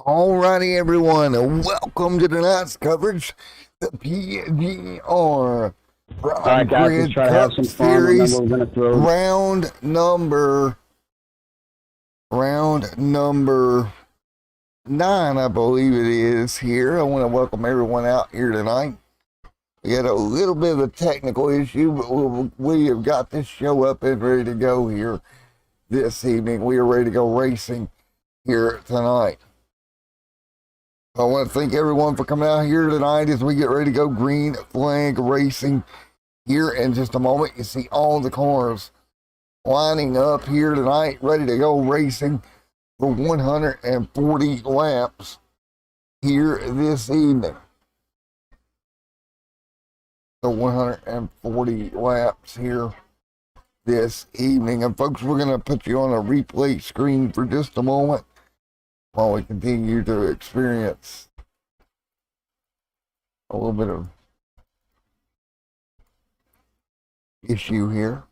Alrighty, everyone, welcome to tonight's coverage, the PGR All right, Prime guys, let's Grid try to have Cup some fun. Remember, Series, we're going to throw. round number 9, I believe it is here. I want to welcome everyone out here tonight. We had a little bit of a technical issue, but we have got this show up and ready to go here this evening. We are ready to go racing here tonight. I want to thank everyone for coming out here tonight as we get ready to go green flag racing here in just a moment. You see all the cars lining up here tonight, ready to go racing for 140 laps here this evening. So 140 laps here this evening. And folks, we're going to put you on a replay screen for just a moment while we continue to experience a little bit of issue here.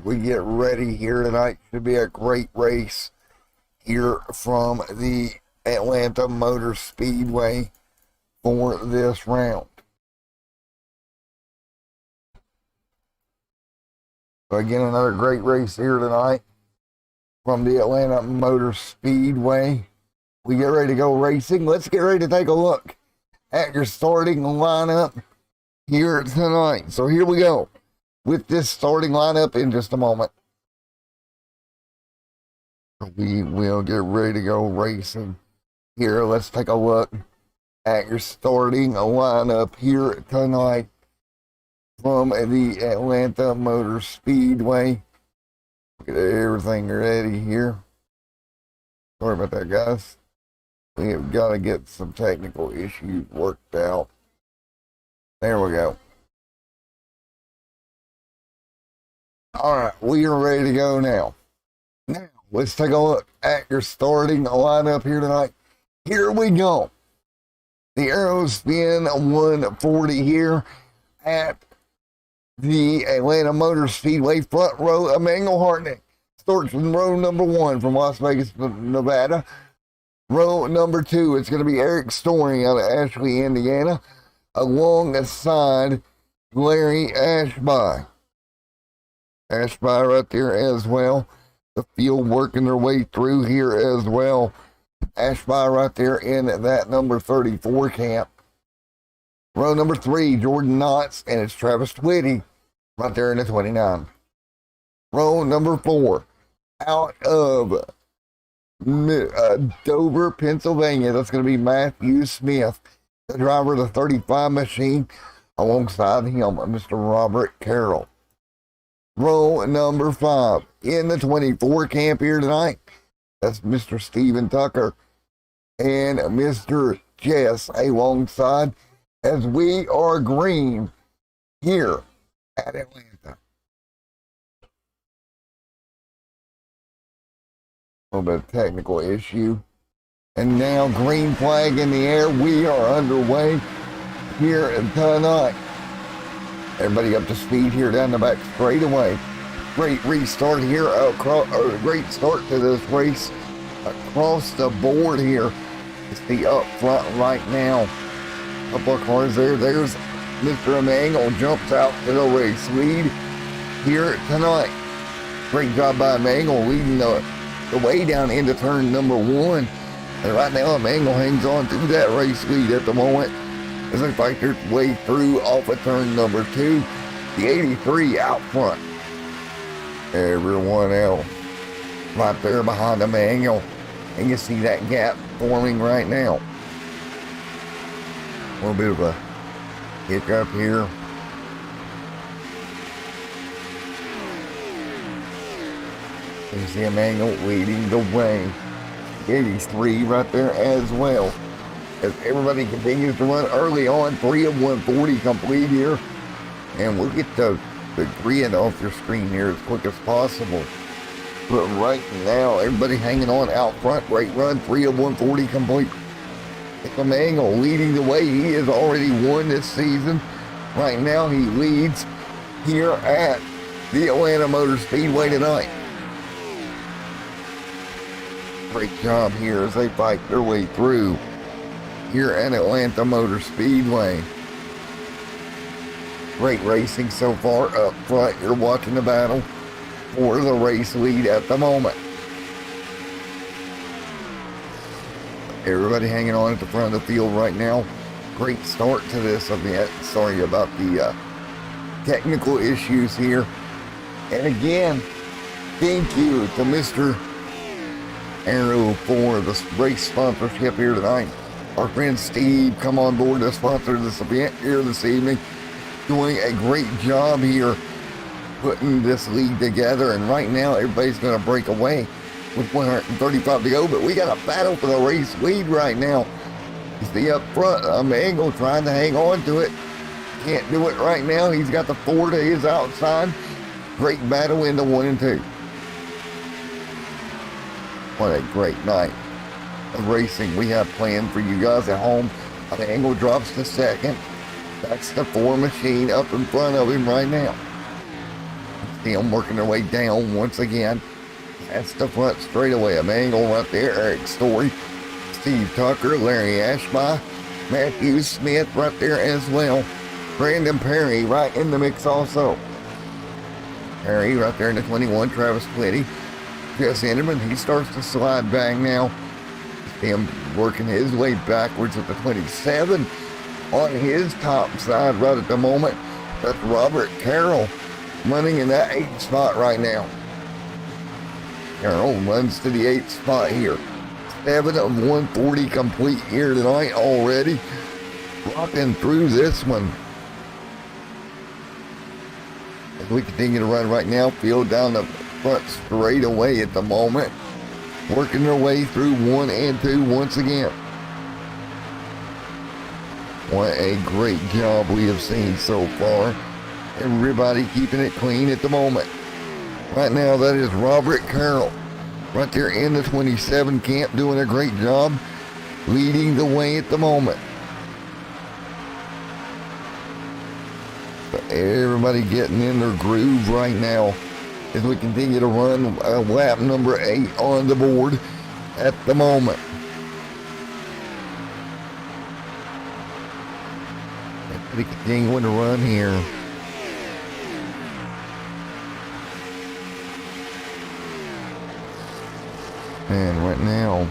We get ready here tonight. Should be a great race here from the Atlanta Motor Speedway for this round. So again, another great race here tonight from the Atlanta Motor Speedway. We get ready to go racing. Let's get ready to take a look at your starting lineup here tonight. So here we go with this starting lineup in just a moment. We will get ready to go racing here. Let's take a look at your starting lineup here tonight from the Atlanta Motor Speedway. Get everything ready here. Sorry about that, guys. We have got to get some technical issues worked out. There we go. All right, we are ready to go now. Now, let's take a look at your starting lineup here tonight. Here we go. The Aerospin 140 here at the Atlanta Motor Speedway. Front row, Emmanuel Hartnett starts in row number 1 from Las Vegas, Nevada. Row number 2, it's going to be Eric Story out of Ashley, Indiana, alongside Larry Ashby. Ashby right there as well. The field working their way through here as well. Ashby right there in that number 34 camp. Row number 3, Jordan Knotts, and it's Travis Twitty right there in the 29. Row number 4, out of Dover, Pennsylvania, that's going to be Matthew Smith, the driver of the 35 machine, alongside him, Mr. Robert Carroll. Row number 5, in the 24 camp here tonight, that's Mr. Steven Tucker and Mr. Jess alongside, as we are green here at Atlanta. A little bit of technical issue. And now green flag in the air. We are underway here tonight. Everybody up to speed here down the back straightaway. Great restart here, great start to this race across the board here. It's the up front right now. A couple of cars there. There's Mr. Emmanuel jumps out to the race lead here tonight. Great job by Emmanuel leading the way down into turn number 1. And right now Emmanuel hangs on to that race lead at the moment. It looks like they're way through off of turn number 2. The 83 out front. Everyone else right there behind Emmanuel. And you see that gap forming right now. A little bit of a hiccup here. You see Emmanuel leading the way. 83 right there as well. As everybody continues to run early on, 3 of 140 complete here And we'll get the grid off your screen here as quick as possible. But right now, everybody hanging on out front. Great run, 3 of 140 complete. Mangle leading the way. He has already won this season. Right now, he leads here at the Atlanta Motor Speedway tonight. Great job here as they fight their way through here at Atlanta Motor Speedway. Great racing so far up front. You're watching the battle for the race lead at the moment. Everybody hanging on at the front of the field right now. Great start to this event. Sorry about the technical issues here. And again, thank you to Mr. Arrow for the race sponsorship here tonight. Our friend Steve come on board to sponsor this event here this evening. Doing a great job here putting this league together. And right now, everybody's going to break away with 135 to go. But we got a battle for the race lead right now. You see up front, Mangle trying to hang on to it. Can't do it right now. He's got the 4 to his outside. Great battle into 1 and 2. What a great night of racing we have planned for you guys at home. Mangle drops to second. That's the 4 machine up in front of him right now. See them working their way down once again. That's the front straightaway. A Mangle right there. Eric Story, Steve Tucker, Larry Ashby, Matthew Smith right there as well. Brandon Perry right in the mix also. Perry right there in the 21. Travis Twitty. Jess Enderman, he starts to slide back now. See him working his way backwards at the 27. On his top side right at the moment. That's Robert Carroll running in that 8th spot right now. Carroll runs to the 8th spot here. 7 of 140 complete here tonight already. Rocking through this one. As we continue to run right now, field down the front straight away at the moment. Working their way through 1 and 2 once again. What a great job we have seen so far. Everybody keeping it clean at the moment. Right now, that is Robert Carroll. Right there in the 27 camp, doing a great job. Leading the way at the moment. But everybody getting in their groove right now as we continue to run lap number 8 on the board at the moment. Everybody continuing to run here. And right now,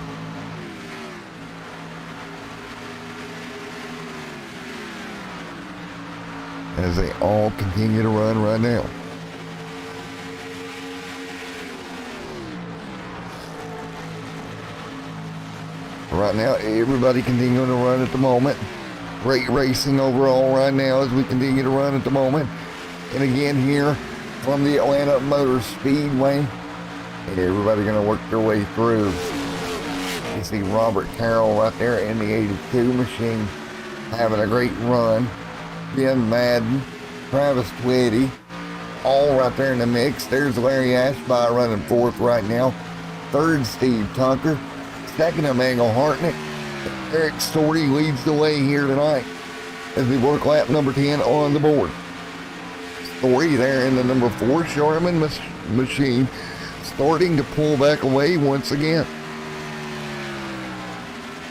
as they all continue to run right now. Right now, everybody continuing to run at the moment. Great racing overall right now as we continue to run at the moment. And again here from the Atlanta Motor Speedway. Everybody going to work their way through. You see Robert Carroll right there in the 82 machine having a great run. Ben Madden, Travis Twitty, all right there in the mix. There's Larry Ashby running 4th right now. 3rd, Steve Tucker. 2nd, Emmanuel Hartnett. Eric Story leads the way here tonight as we work lap number 10 on the board. Story there in the number 4 Sherman machine. Starting to pull back away once again.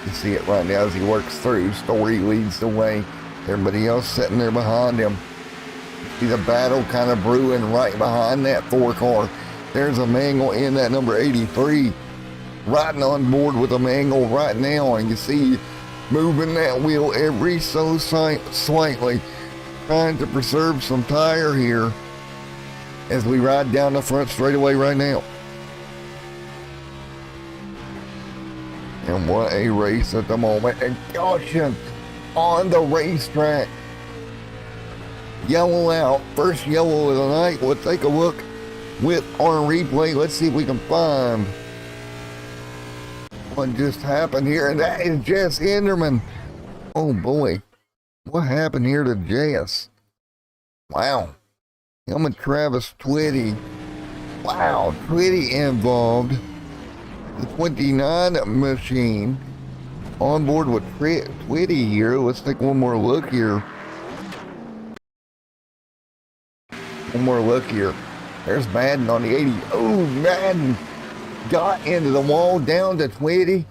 You see it right now as he works through. Story leads the way. Everybody else sitting there behind him. See the battle kind of brewing right behind that 4 car. There's a Mangle in that number 83. Riding on board with a Mangle right now. And you see moving that wheel every so slightly. Trying to preserve some tire here as we ride down the front straightaway right now. And what a race at the moment. And caution on the racetrack. Yellow out. First yellow of the night. We'll take a look with our replay. Let's see if we can find what just happened here. And that is Jess Enderman. Oh boy. What happened here to Jess? Wow. Him and Travis Twitty. Wow, Twitty involved. The 29 machine on board with Twitty here. Let's take one more look here. One more look here. There's Madden on the 80. Oh, Madden got into the wall down to Twitty.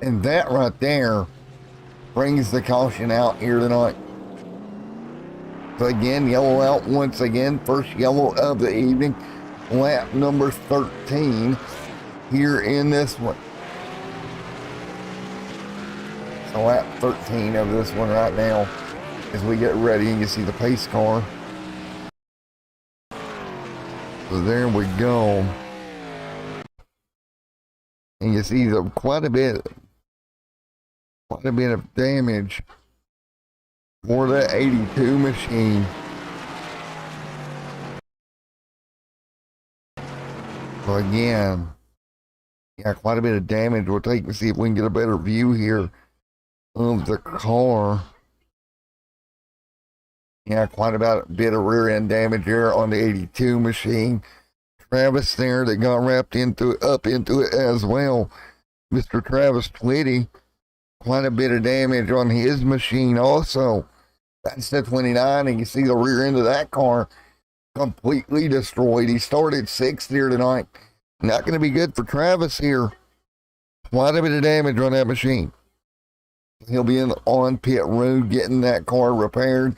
And that right there brings the caution out here tonight. So again, yellow out once again. First yellow of the evening. Lap number 13 here in this one. So lap 13 of this one right now as we get ready, and you see the pace car. So there we go. And you see quite a bit of damage for that 82 machine. So again, yeah, quite a bit of damage. We'll take and see if we can get a better view here of the car. Yeah, quite a bit of rear end damage there on the 82 machine. Travis there that got wrapped up into it as well. Mr. Travis Twitty, quite a bit of damage on his machine also. That's the 29, and you see the rear end of that car completely destroyed. He started sixth here tonight. Not going to be good for Travis here. Quite a bit of damage on that machine. He'll be on pit road getting that car repaired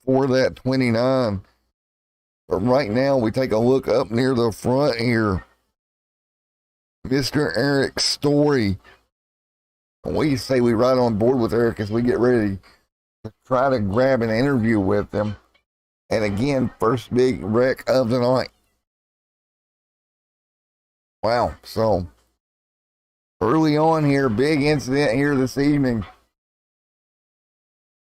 for that 29. But right now, we take a look up near the front here. Mr. Eric Story. We say we ride on board with Eric as we get ready to try to grab an interview with him. And again, first big wreck of the night. Wow, so early on here, big incident here this evening.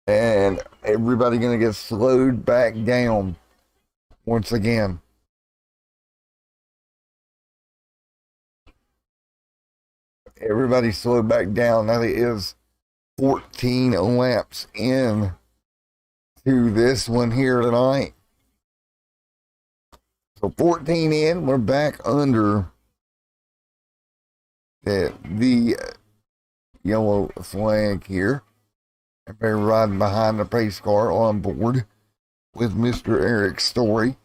And everybody going to get slowed back down once again. Everybody slowed back down. Now it is 14 laps in to this one here tonight. So 14 in, we're back under the yellow flag here. Everybody riding behind the pace car on board with Mr. Eric Story.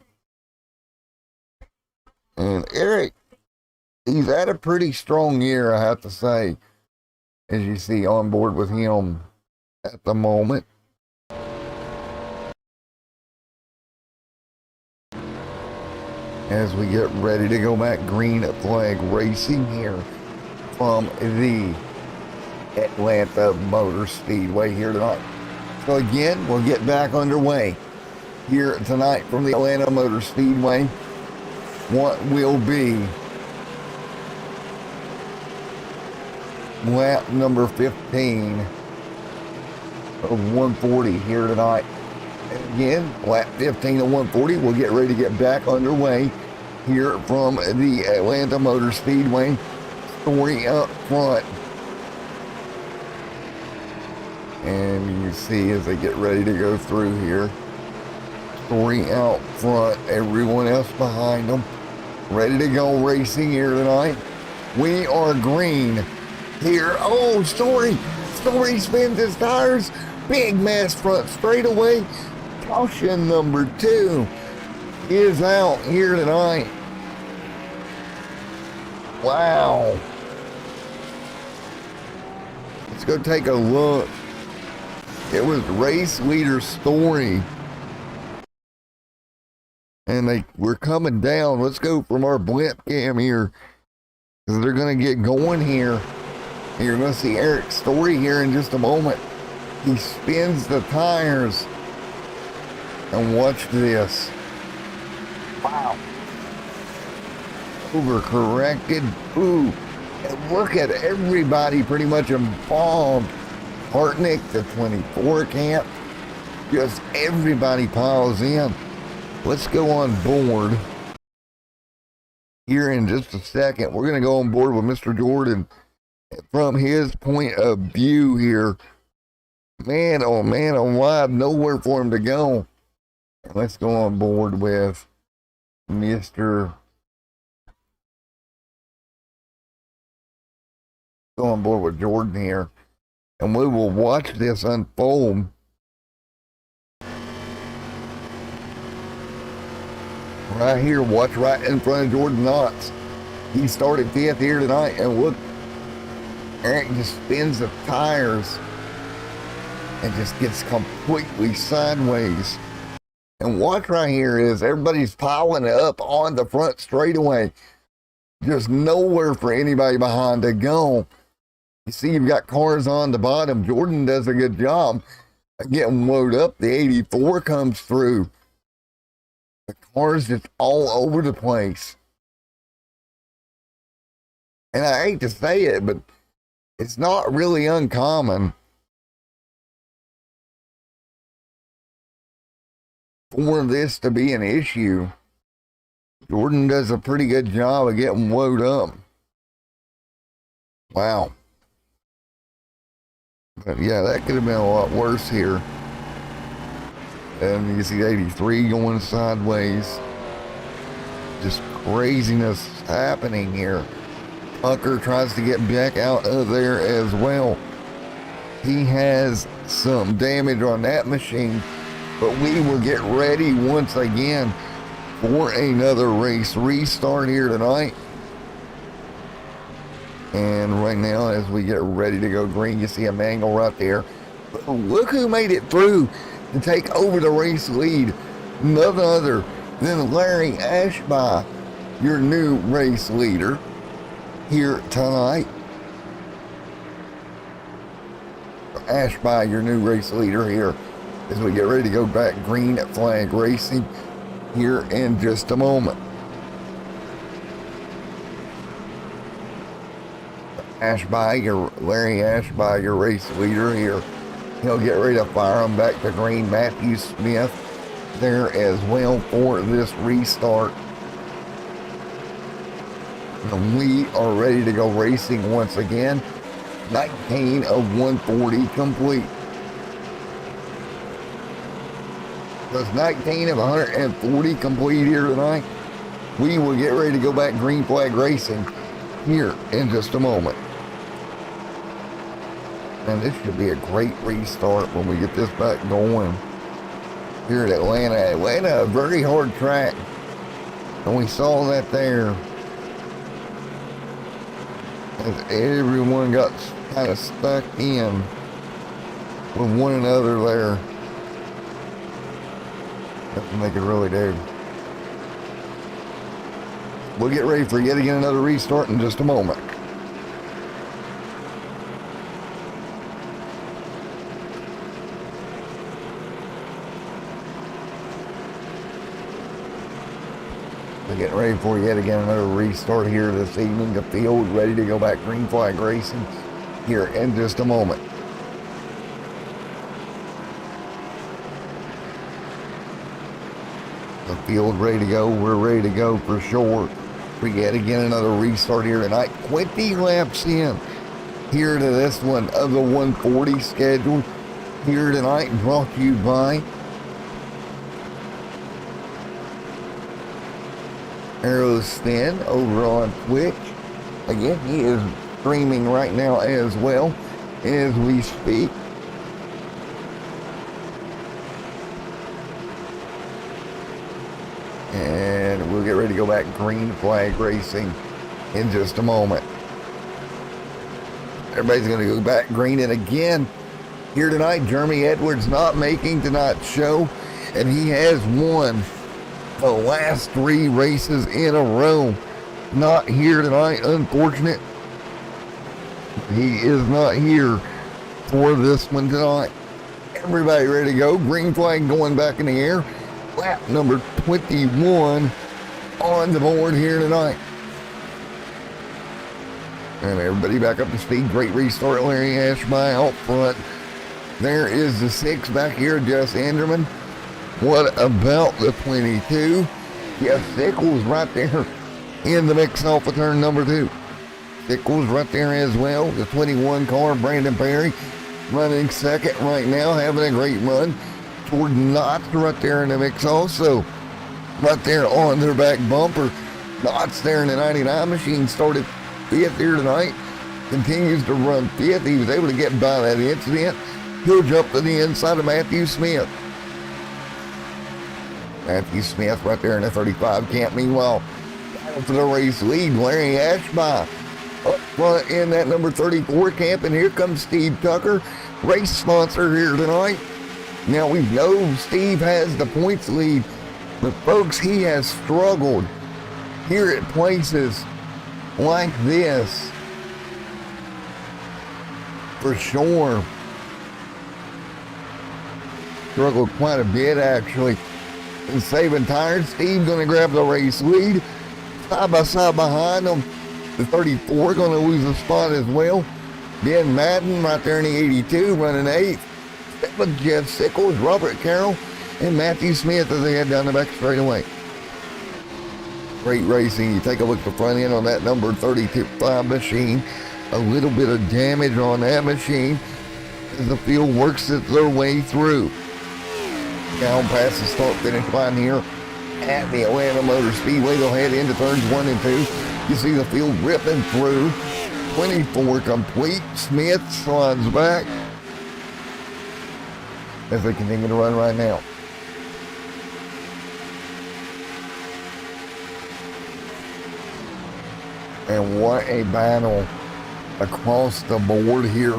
And Eric, he's had a pretty strong year, I have to say, as you see on board with him at the moment. As we get ready to go back, green flag racing here from the Atlanta Motor Speedway here tonight. So again, we'll get back underway here tonight from the Atlanta Motor Speedway. What will be lap number 15 of 140 here tonight. And again, lap 15 of 140, we'll get ready to get back underway here from the Atlanta Motor Speedway. Story up front. And you see as they get ready to go through here. Story out front, everyone else behind them. Ready to go racing here tonight. We are green here. Oh, Story spins his tires. Big mess front straightaway. Caution number 2 is out here tonight. Wow. Let's go take a look. It was race leader Story. And we're coming down. Let's go from our blimp cam here, because they're going to get going here. And you're going to see Eric Story here in just a moment. He spins the tires. And watch this. Wow. Overcorrected. Ooh. And look at everybody pretty much involved. Hartnick, the 24 camp. Just everybody piles in. Let's go on board here in just a second. We're going to go on board with Mr. Jordan from his point of view here. Man, oh wide, nowhere for him to go. Let's go on board with Mr. Go on board with Jordan here, and we will watch this unfold. Right here, watch right in front of Jordan Knotts. He started fifth here tonight, and look, Eric just spins the tires and just gets completely sideways. And watch right here is everybody's piling up on the front straightaway. There's nowhere for anybody behind to go. You see, you've got cars on the bottom. Jordan does a good job of getting loaded up. The 84 comes through. The cars just all over the place. And I hate to say it, but it's not really uncommon for this to be an issue. Jordan does a pretty good job of getting loaded up. Wow. But yeah, that could have been a lot worse here. And you see 83 going sideways. Just craziness happening here. Tucker tries to get back out of there as well. He has some damage on that machine, but we will get ready once again for another race restart here tonight. And right now, as we get ready to go green, you see a mangle right there. But look who made it through to take over the race lead. None other than Larry Ashby, your new race leader here tonight. Ashby, your new race leader here, as we get ready to go back green at Flag Racing here in just a moment. Ashby, Larry Ashby, your race leader here. He'll get ready to fire him back to green. Matthew Smith there as well for this restart. And we are ready to go racing once again. 19 of 140 complete. That's 19 of 140 complete here tonight. We will get ready to go back green flag racing here in just a moment. And this should be a great restart when we get this back going here at Atlanta. Atlanta, a very hard track. And we saw that there. As everyone got kind of stuck in with one another there. Have to make it really do. We'll get ready for yet again another restart in just a moment. We're getting ready for yet again another restart here this evening. The field ready to go back green flag racing here in just a moment. The field ready to go. We're ready to go for sure. We yet again another restart here tonight. 20 laps in here to this one of the 140 schedule here tonight, brought to you by Aerospin over on Twitch. Again, he is streaming right now as well as we speak. And we'll get ready to go back green flag racing in just a moment. Everybody's going to go back green. And again, here tonight, Jeremy Edwards not making tonight's show, and he has won the last 3 races in a row. Not here tonight, unfortunate. He is not here for this one tonight. Everybody ready to go. Green flag going back in the air. Lap number 21 on the board here tonight. And everybody back up to speed. Great restart. Larry Ashby out front. There is the 6 back here, Jess Anderman. What about the 22? Yes, Sickles right there in the mix off of turn number 2. Sickles right there as well. The 21 car, Brandon Perry, running second right now, having a great run. Jordan Knotts right there in the mix also. Right there on their back bumper. Knotts there in the 99 machine started fifth here tonight. Continues to run fifth. He was able to get by that incident. He'll jump to the inside of Matthew Smith. Matthew Smith right there in the 35 camp. Meanwhile, for the race lead, Larry Ashby up front in that number 34 camp. And here comes Steve Tucker, race sponsor here tonight. Now we know Steve has the points lead, but folks, he has struggled here at places like this for sure. Struggled quite a bit actually. And saving tires, Steve gonna grab the race lead. Side by side behind him, the 34 gonna lose a spot as well. Ben Madden right there in the 82 running 8th. With Jeff Sickles, Robert Carroll, and Matthew Smith as they head down the back straightaway. Great racing. You take a look at the front end on that number 35 machine. A little bit of damage on that machine as the field works their way through. Down past the start finish line here at the Atlanta Motor Speedway. They'll head into turns 1 and 2. You see the field ripping through. 24 complete. Smith slides back as they continue to run right now. And what a battle across the board here.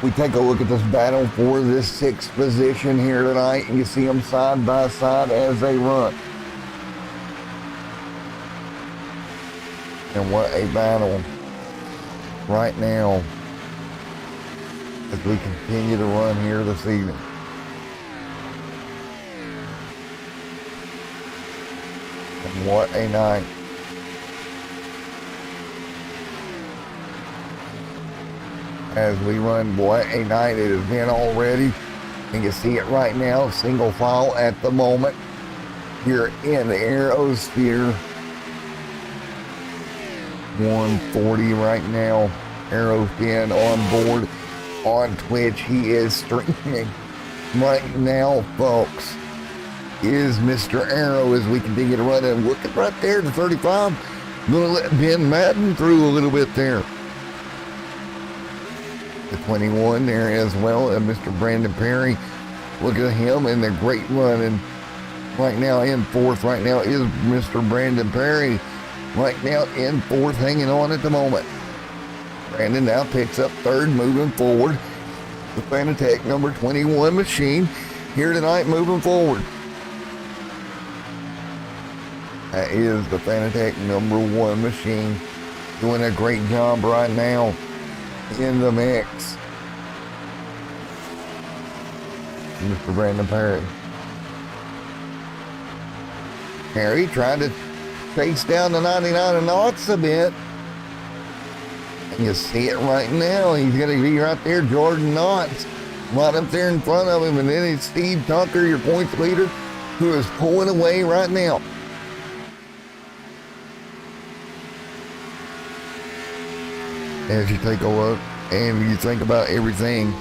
We take a look at this battle for this 6th position here tonight, and you see them side by side as they run. And what a battle right now as we continue to run here this evening. And what a night. As we run, what a night it has been already. And you see it right now, single file at the moment here in the Aerosphere. 140 right now. Aerofin on board on Twitch. He is streaming right now, folks. Is Mr. Arrow as we continue to run and look at right there, the 35. Gonna let Ben Madden through a little bit there. The 21 there as well, and Mr. Brandon Perry. Look at him and the great run. And right now in 4th right now is Mr. Brandon Perry. Right now in 4th, hanging on at the moment. Brandon now picks up 3rd, moving forward. The Fanatec number 21 machine here tonight, moving forward. That is the Fanatec number 1 machine doing a great job right now in the mix. Mr. Brandon Perry. Perry trying to chase down the 99 and Knotts a bit. And you see it right now. He's going to be right there, Jordan Knotts, right up there in front of him. And then it's Steve Tucker, your points leader, who is pulling away right now. As you take a look and you think about everything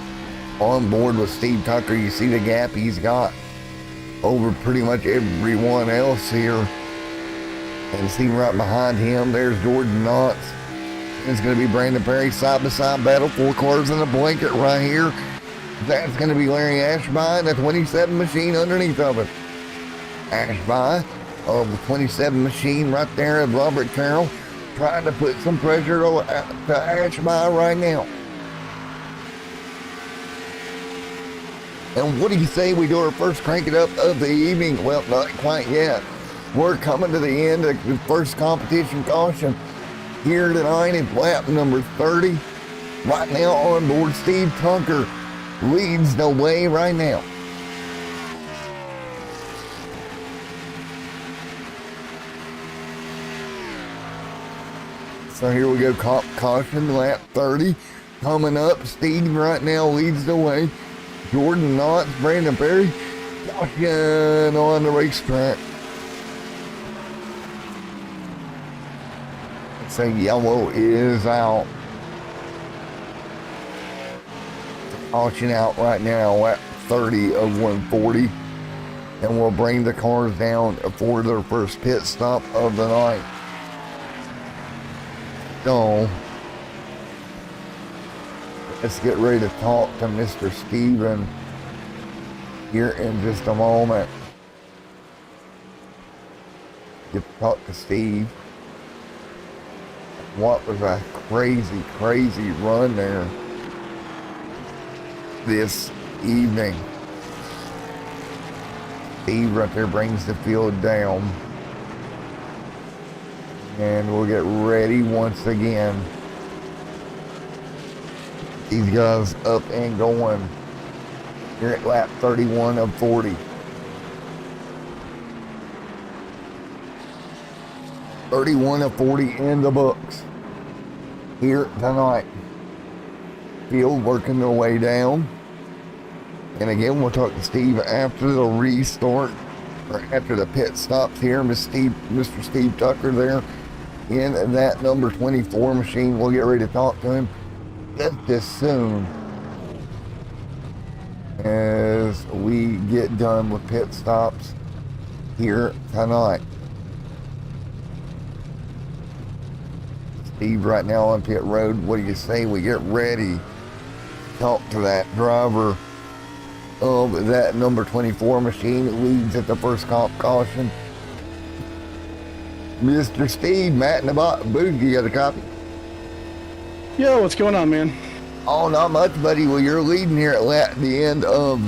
on board with Steve Tucker, you see the gap he's got over pretty much everyone else here. And see right behind him, there's Jordan Knotts. It's going to be Brandon Perry, side-by-side battle, 4 cars in a blanket right here. That's going to be Larry Ashby and the 27 machine underneath of it. Ashby of the 27 machine right there of Robert Carroll, trying to put some pressure to Ashby right now. And what do you say we do our first crank it up of the evening? Well, not quite yet. We're coming to the end of the first competition caution here tonight in lap number 30. Right now on board, Steve Tucker leads the way right now. So here we go, caution, lap 30. Coming up, Steve right now leads the way. Jordan Knotts, Brandon Perry, caution on the racetrack. So yellow is out. Caution out right now, lap 30 of 140. And we'll bring the cars down for their first pit stop of the night. So, let's get ready to talk to Mr. Steven here in just a moment. Get to talk to Steve. What was a crazy, crazy run there this evening. Steve right there brings the field down. And we'll get ready once again. These guys up and going. Here at lap 31 of 40. 31 of 40 in the books here tonight. Field working their way down. And again, we'll talk to Steve after the restart, or after the pit stops here. Mr. Steve Tucker there in that number 24 machine. We'll get ready to talk to him just as soon as we get done with pit stops here tonight. Steve right now on pit road. What do you say we get ready to talk to that driver of that number 24 machine that leads at the first caution? Mr. Steve, Matt in the booth, you got a copy? Yo, what's going on, man? Oh, not much, buddy. Well, you're leading here at the end of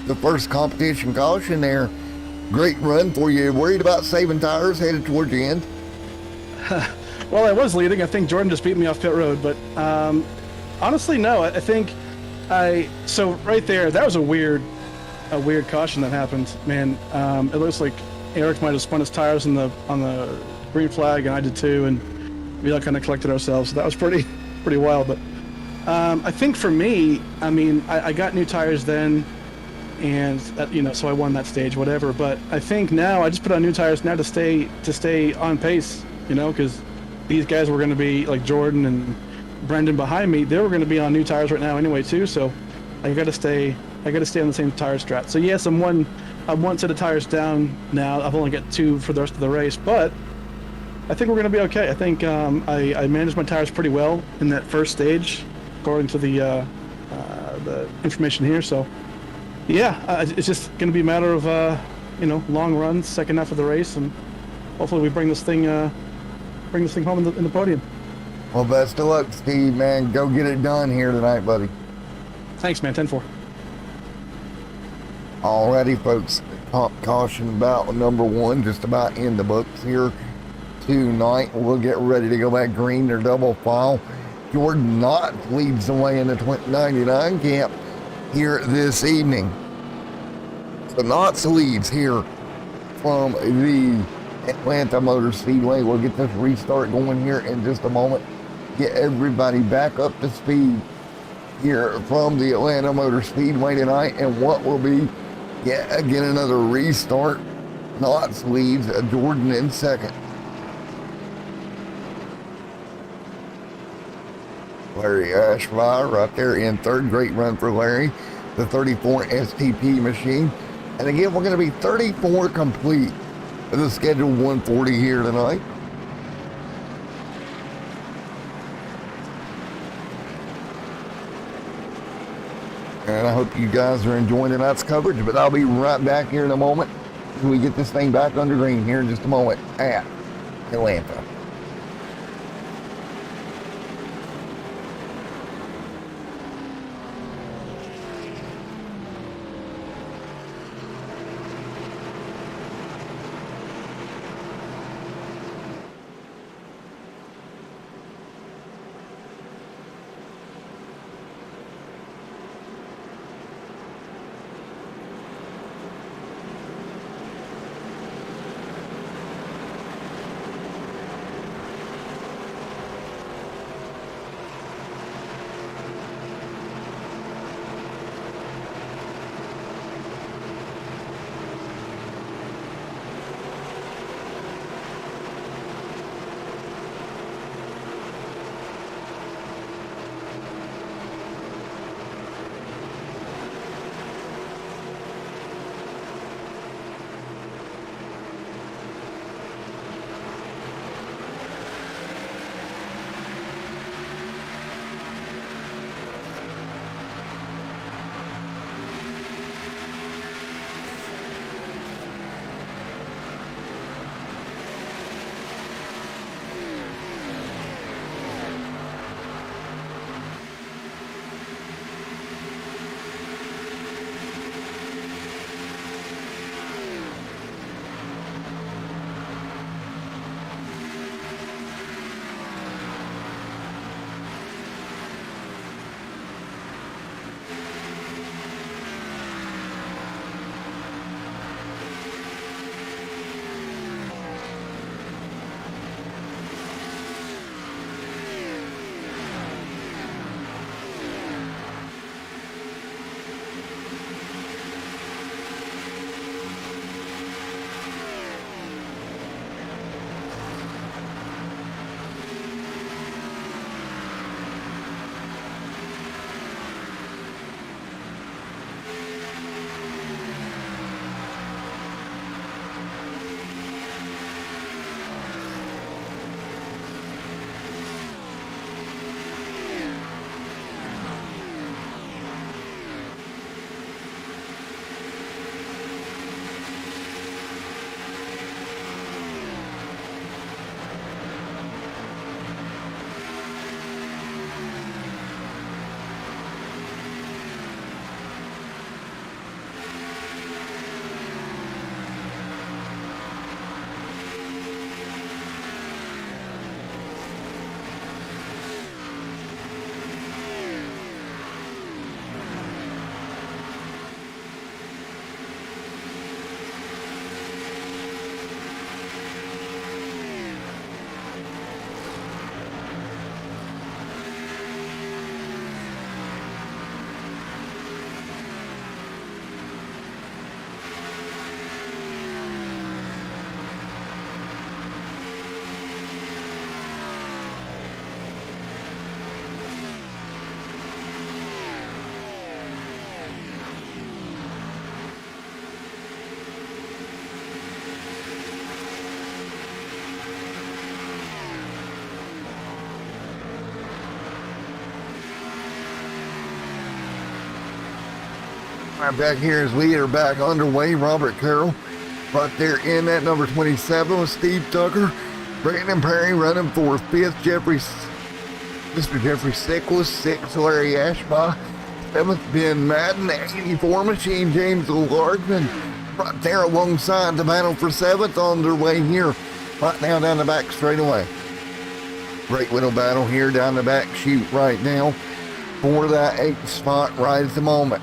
the first competition caution there. Great run for you. Worried about saving tires headed towards the end? Well, I was leading. I think Jordan just beat me off pit road, but honestly, no. I think so right there, that was a weird caution that happened, man. It looks like Eric might have spun his tires on the green flag, and I did too, and we all kind of collected ourselves. So that was pretty wild. But I think for me, I mean, I got new tires then, and that, so I won that stage, whatever. But I think now I just put on new tires now to stay on pace, because these guys were going to be like Jordan and Brendan behind me. They were going to be on new tires right now anyway too. So I got to stay on the same tire strat. So yes, I'm one set of tires down now. I've only got 2 for the rest of the race, but I think we're going to be okay. I think I managed my tires pretty well in that first stage, according to the information here. So yeah, it's just going to be a matter of long runs, second half of the race, and hopefully we bring this thing home in the podium. Well, best of luck, Steve, man. Go get it done here tonight, buddy. Thanks, man. 10-4. Alrighty, folks. Caution about number 1 just about in the books here tonight. We'll get ready to go back green or double file. Jordan Knott leads the way in the 99 camp here this evening. So Knott's leads here from the Atlanta Motor Speedway. We'll get this restart going here in just a moment. Get everybody back up to speed here from the Atlanta Motor Speedway tonight, and what will be yet again another restart. Knott's leads Jordan in second. Larry Ashby right there in third. Great run for Larry, the 34 STP machine. And again, we're going to be 34 complete of the scheduled 140 here tonight. And I hope you guys are enjoying tonight's coverage, but I'll be right back here in a moment when we get this thing back under green here in just a moment at Atlanta. Right back here as we are back underway. Robert Carroll right there in that number 27 with Steve Tucker. Brandon Perry running for fifth. Mr. Jeffrey Sickles, sixth. Larry Ashby, seventh. Ben Madden, 84 Machine James Lardman right there alongside the battle for seventh on their way here. Right now down the back straight away. Great little battle here down the back chute right now for that eighth spot right at the moment.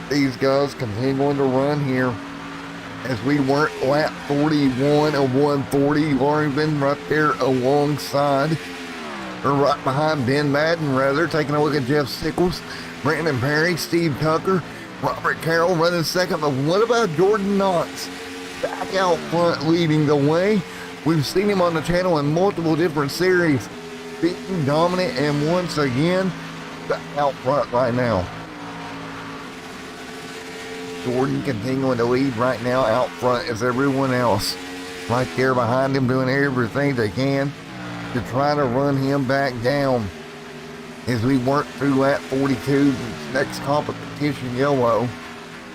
These guys continuing to run here as we work lap 41 of 140. Lauren right there alongside, or right behind Ben Madden rather, taking a look at Jeff Sickles, Brandon Perry, Steve Tucker, Robert Carroll running second. But what about Jordan Knox? Back out front leading the way. We've seen him on the channel in multiple different series, being dominant, and once again back out front right now. Jordan continuing to lead right now out front as everyone else right there behind him doing everything they can to try to run him back down as we work through lap 42. Next competition yellow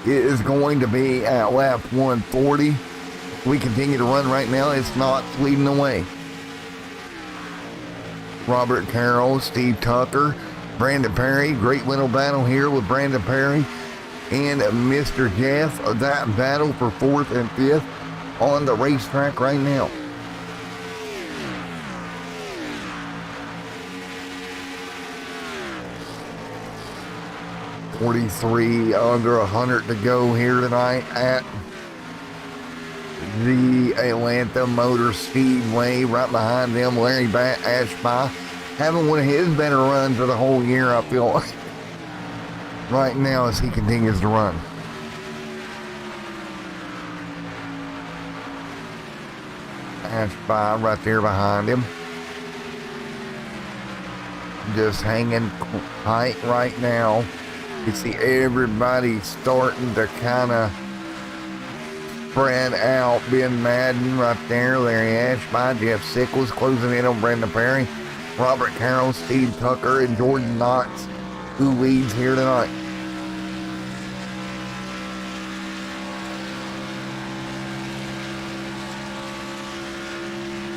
is going to be at lap 140. We continue to run right now. It's not leading the way. Robert Carroll, Steve Tucker, Brandon Perry. Great little battle here with Brandon Perry and Mr. Jeff. That battle for fourth and fifth on the racetrack right now. .43 under 100 to go here tonight at the Atlanta Motor Speedway. Right behind them, Larry Ashby, having one of his better runs of the whole year, I feel like, right now as he continues to run. Ashby right there behind him, just hanging tight right now. You see everybody starting to kind of spread out. Ben Madden right there, Larry Ashby, Jeff Sickles closing in on Brandon Perry, Robert Carroll, Steve Tucker, and Jordan Knox, who leads here tonight.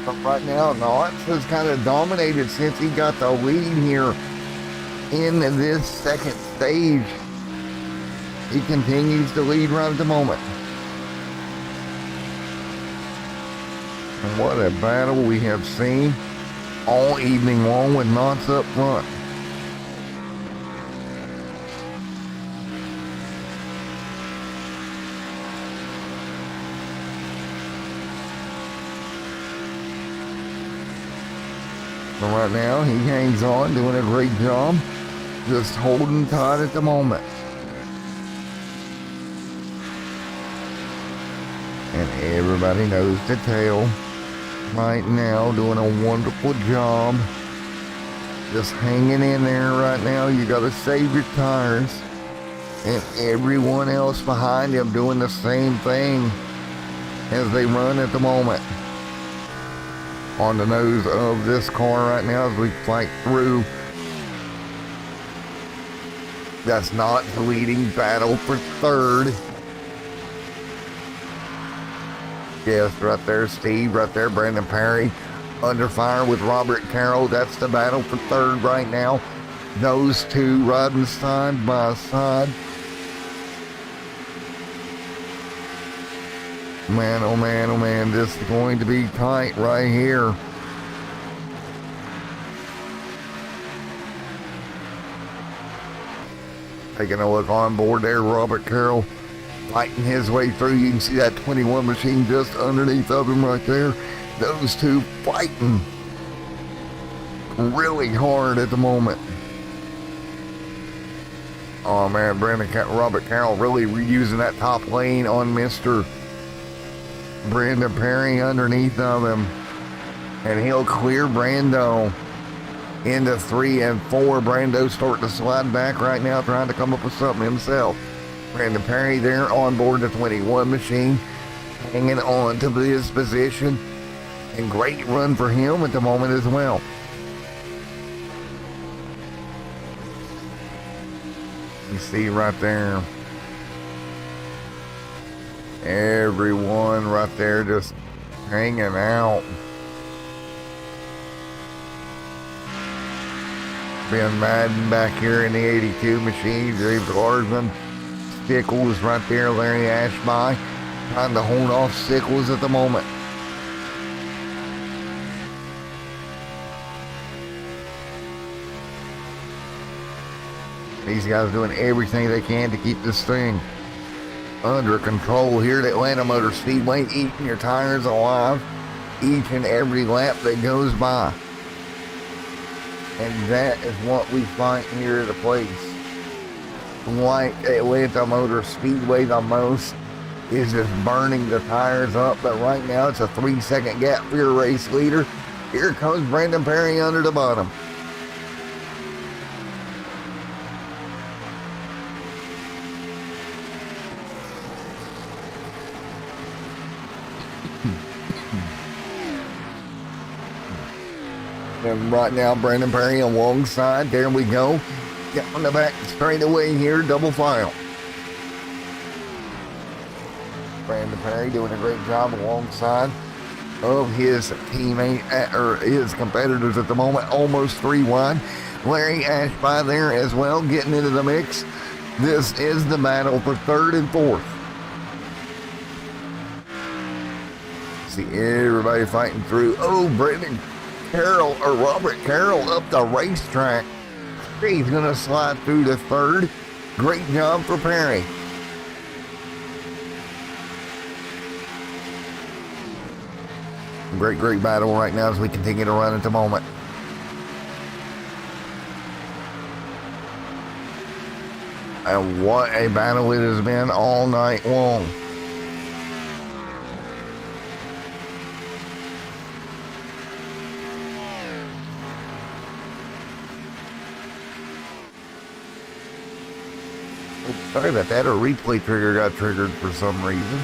But right now, Knox has kind of dominated since he got the lead here in this second stage. He continues to lead right at the moment. And what a battle we have seen all evening long with Knox up front. But right now he hangs on, doing a great job, just holding tight at the moment. And everybody knows the tale right now, doing a wonderful job, just hanging in there right now. You got to save your tires, and everyone else behind him doing the same thing as they run at the moment. On the nose of this car right now as we fight through. That's not the leading battle for third. Yes, right there, Steve, right there, Brandon Perry under fire with Robert Carroll. That's the battle for third right now. Those two riding side by side. Man, oh man, oh man, this is going to be tight right here. Taking a look on board there, Robert Carroll fighting his way through. You can see that 21 machine just underneath of him right there. Those two fighting really hard at the moment. Oh man, Robert Carroll really reusing that top lane on Mr. Brandon Perry underneath of him. And he'll clear Brando into 3 and 4. Brando starting to slide back right now, trying to come up with something himself. Brandon Perry there on board the 21 machine, hanging on to his position. And great run for him at the moment as well. You see right there. Everyone right there just hanging out. Ben Madden back here in the 82 machine. James Larsman. Sickles right there. Larry Ashby trying to hold off Sickles at the moment. These guys doing everything they can to keep this thing under control here at Atlanta Motor Speedway, eating your tires alive each and every lap that goes by. And that is what we find here at the place. Like Atlanta Motor Speedway the most is just burning the tires up, but right now it's a 3-second gap for your race leader. Here comes Brandon Perry under the bottom. And right now, Brandon Perry alongside. There we go. Get on the back straightaway here, double file. Brandon Perry doing a great job alongside of his teammate, or his competitors at the moment, almost 3 wide. Larry Ashby there as well, getting into the mix. This is the battle for 3rd and 4th. See everybody fighting through. Oh, Brendan Carroll, or Robert Carroll up the racetrack. He's going to slide through to 3rd. Great job for Perry. Great battle right now as we continue to run at the moment. And what a battle it has been all night long. Sorry about that, a replay trigger got triggered for some reason.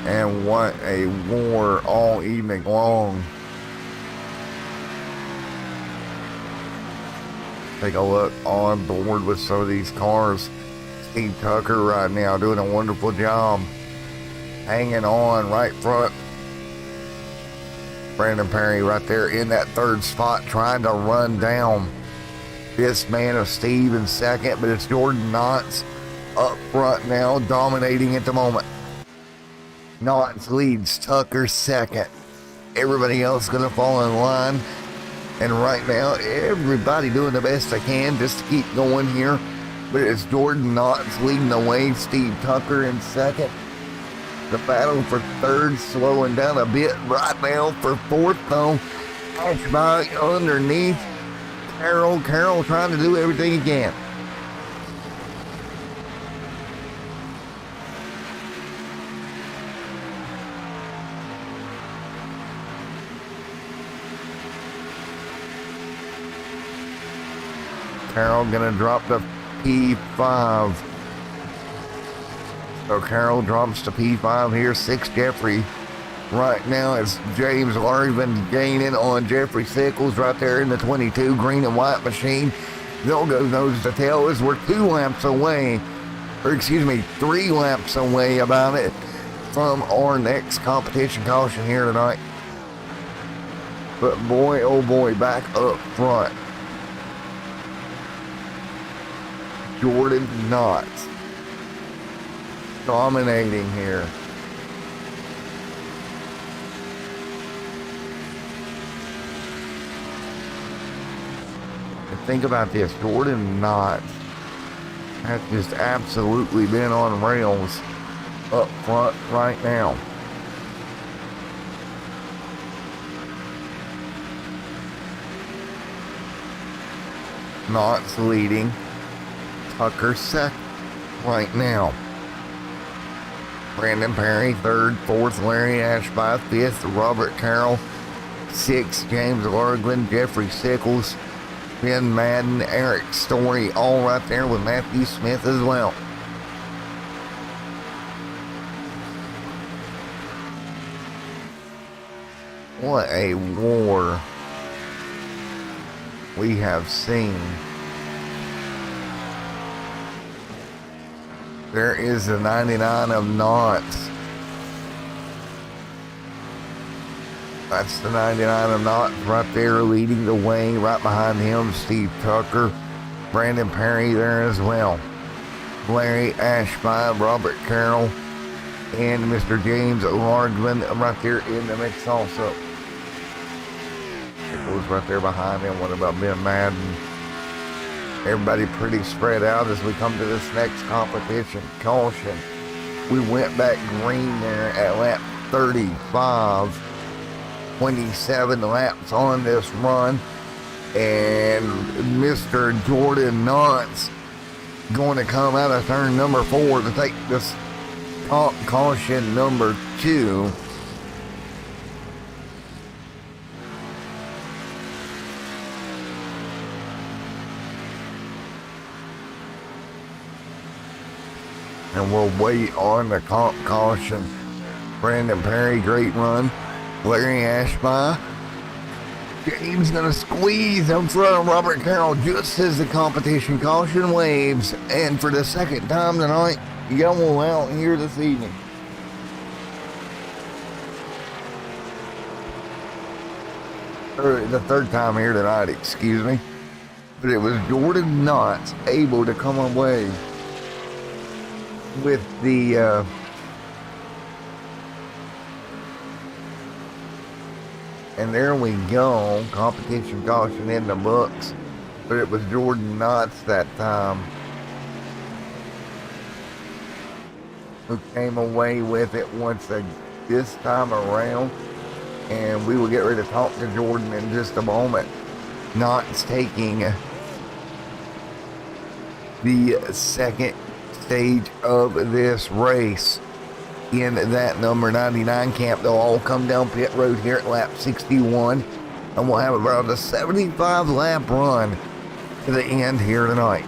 And what a war all evening long. Take a look on board with some of these cars. Steve Tucker right now doing a wonderful job. Hanging on right front. Brandon Perry right there in that 3rd spot trying to run down this man of Steve in 2nd, but it's Jordan Knotts up front now, dominating at the moment. Knotts leads Tucker 2nd. Everybody else gonna fall in line. And right now, everybody doing the best they can just to keep going here. But it's Jordan Knotts leading the way, Steve Tucker in 2nd. The battle for 3rd slowing down a bit right now for 4th though. Ashby underneath. Carroll trying to do everything he can. Carroll gonna drop to P5. So Carroll drops to P5 here. 6 Jeffrey. Right now it's James Larvin gaining on Jeffrey Sickles right there in the 22 green and white machine. They'll go nose to tail as we're 2 laps away, or excuse me, 3 laps away about it from our next competition caution here tonight. But boy, oh boy, back up front. Jordan Knotts dominating here. Think about this, Jordan Knotts has just absolutely been on rails up front right now. Knotts leading, Tucker 2nd right now. Brandon Perry 3rd, 4th Larry Ashby, 5th Robert Carroll, 6th James Largland, Jeffrey Sickles, Ben Madden, Eric Story, all right there with Matthew Smith as well. What a war we have seen. There is the 99 of Knots. That's the 99 of Knots right there leading the way. Right behind him, Steve Tucker, Brandon Perry there as well. Larry Ashby, Robert Carroll, and Mr. James Largman right there in the mix also. It was right there behind him. What about Ben Madden? Everybody pretty spread out as we come to this next competition. Caution. We went back green there at lap 35. 27 laps on this run. And Mr. Jordan Knotts going to come out of turn number 4 to take this caution number 2. And we'll wait on the caution. Brandon Perry, great run. Larry Ashby. James gonna squeeze in front of Robert Carroll just as the competition caution waves. And for the second time tonight, going out here this evening. Or the third time here tonight, excuse me. But it was Jordan Knotts able to come away with the and there we go, competition caution in the books, but it was Jordan Knotts that time who came away with it this time around, and we will get ready to talk to Jordan in just a moment. Knotts taking the second stage of this race in that number 99 camp. They'll all come down pit road here at lap 61, and we'll have around a 75 lap run to the end here tonight.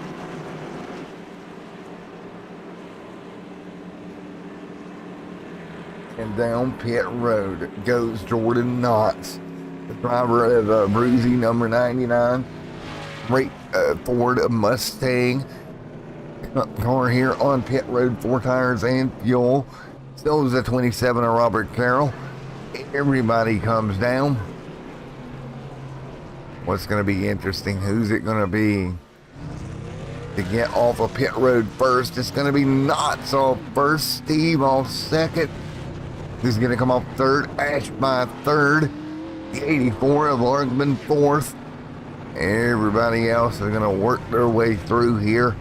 And down pit road goes Jordan Knotts, the driver of Bruzy number 99, great Ford Mustang car here on pit road, 4 tires and fuel. So is the 27 of Robert Carroll. Everybody comes down. What's going to be interesting? Who's it going to be to get off of pit road first? It's going to be Knotts off first, Steve off second. Who's going to come off third? Ashby third. The 84 of Largman fourth. Everybody else is going to work their way through here.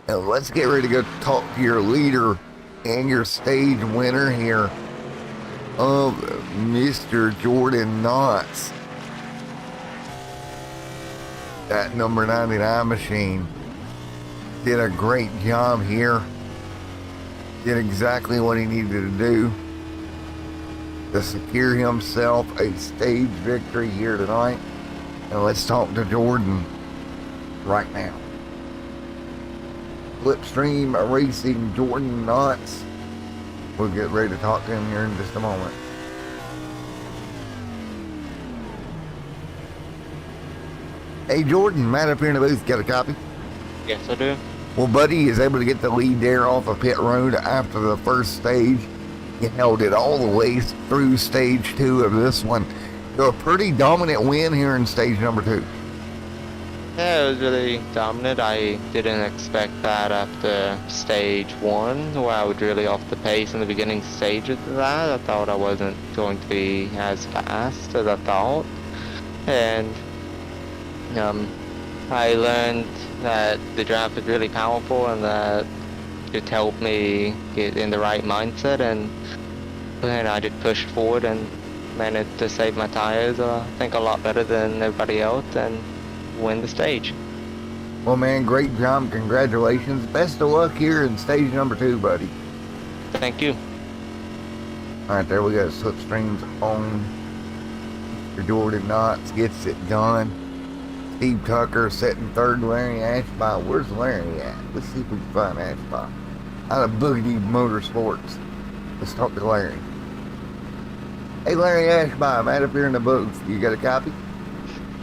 Now let's get ready to go talk to your leader and your stage winner here of Mr. Jordan Knotts. That number 99 machine did a great job here. Did exactly what he needed to do to secure himself a stage victory here tonight. And let's talk to Jordan right now. Slipstream Racing, Jordan Knotts. We'll get ready to talk to him here in just a moment. Hey Jordan, Matt up here in the booth, got a copy? Yes, I do. Well, Buddy is able to get the lead there off of pit road after the first stage. He held it all the way through stage 2 of this one. So a pretty dominant win here in stage number 2. Yeah, it was really dominant. I didn't expect that after stage 1, where I was really off the pace in the beginning stage of that. I thought I wasn't going to be as fast as I thought. And I learned that the draft is really powerful and that it helped me get in the right mindset, and I just pushed forward and managed to save my tires, I think, a lot better than everybody else, and win the stage. Well, man, great job. Congratulations. Best of luck here in stage number 2, buddy. Thank you. All right, there we go. Slipstream's on. Mr. Jordan Knotts gets it done. Steve Tucker sitting third. Larry Ashby. Where's Larry at? Let's see if we can find Ashby. Out of Boogity Motorsports. Let's talk to Larry. Hey, Larry Ashby, I'm out up here in the booth. You got a copy?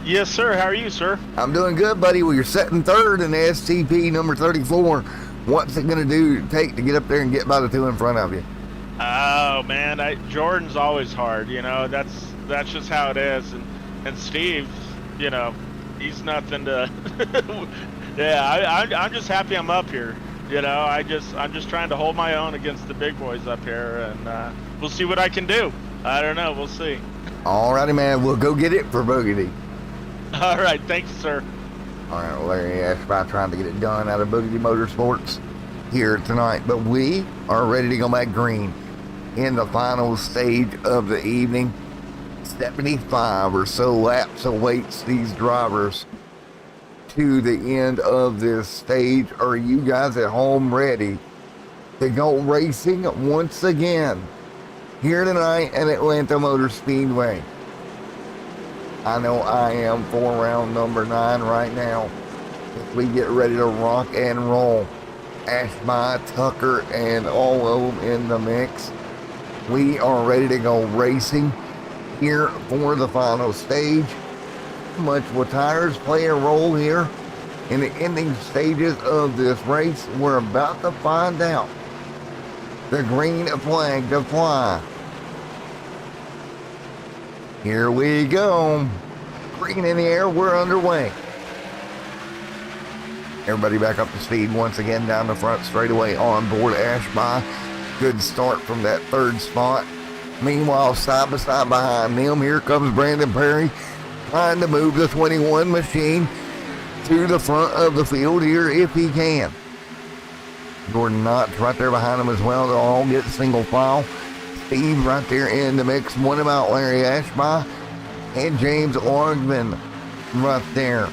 Yes, sir. How are you, sir? I'm doing good, buddy. Well, you're sitting third in the STP number 34. What's it going to take to get up there and get by the two in front of you? Oh man, Jordan's always hard. You know, that's just how it is. And Steve, you know, he's nothing to. Yeah, I'm just happy I'm up here. You know, I'm just trying to hold my own against the big boys up here, and we'll see what I can do. I don't know. We'll see. Alrighty, man. We'll go get it for Boogity. All right. Thanks, sir. All right, Larry Ashby trying to get it done out of Boogity Motorsports here tonight. But we are ready to go back green in the final stage of the evening. 75 or so laps awaits these drivers to the end of this stage. Are you guys at home ready to go racing once again here tonight at Atlanta Motor Speedway? I know I am for round number 9 right now. As we get ready to rock and roll, Ashby, Tucker, and all of them in the mix. We are ready to go racing here for the final stage. How much will tires play a role here in the ending stages of this race? We're about to find out. The green flag to fly. Here we go. Green in the air, we're underway. Everybody back up to speed once again down the front straightaway on board Ashby. Good start from that third spot. Meanwhile, side by side behind them, here comes Brandon Perry trying to move the 21 machine to the front of the field here if he can. Jordan Knotts right there behind him as well. They'll all get single file. Steve right there in the mix. One about Larry Ashby and James Orgman right there.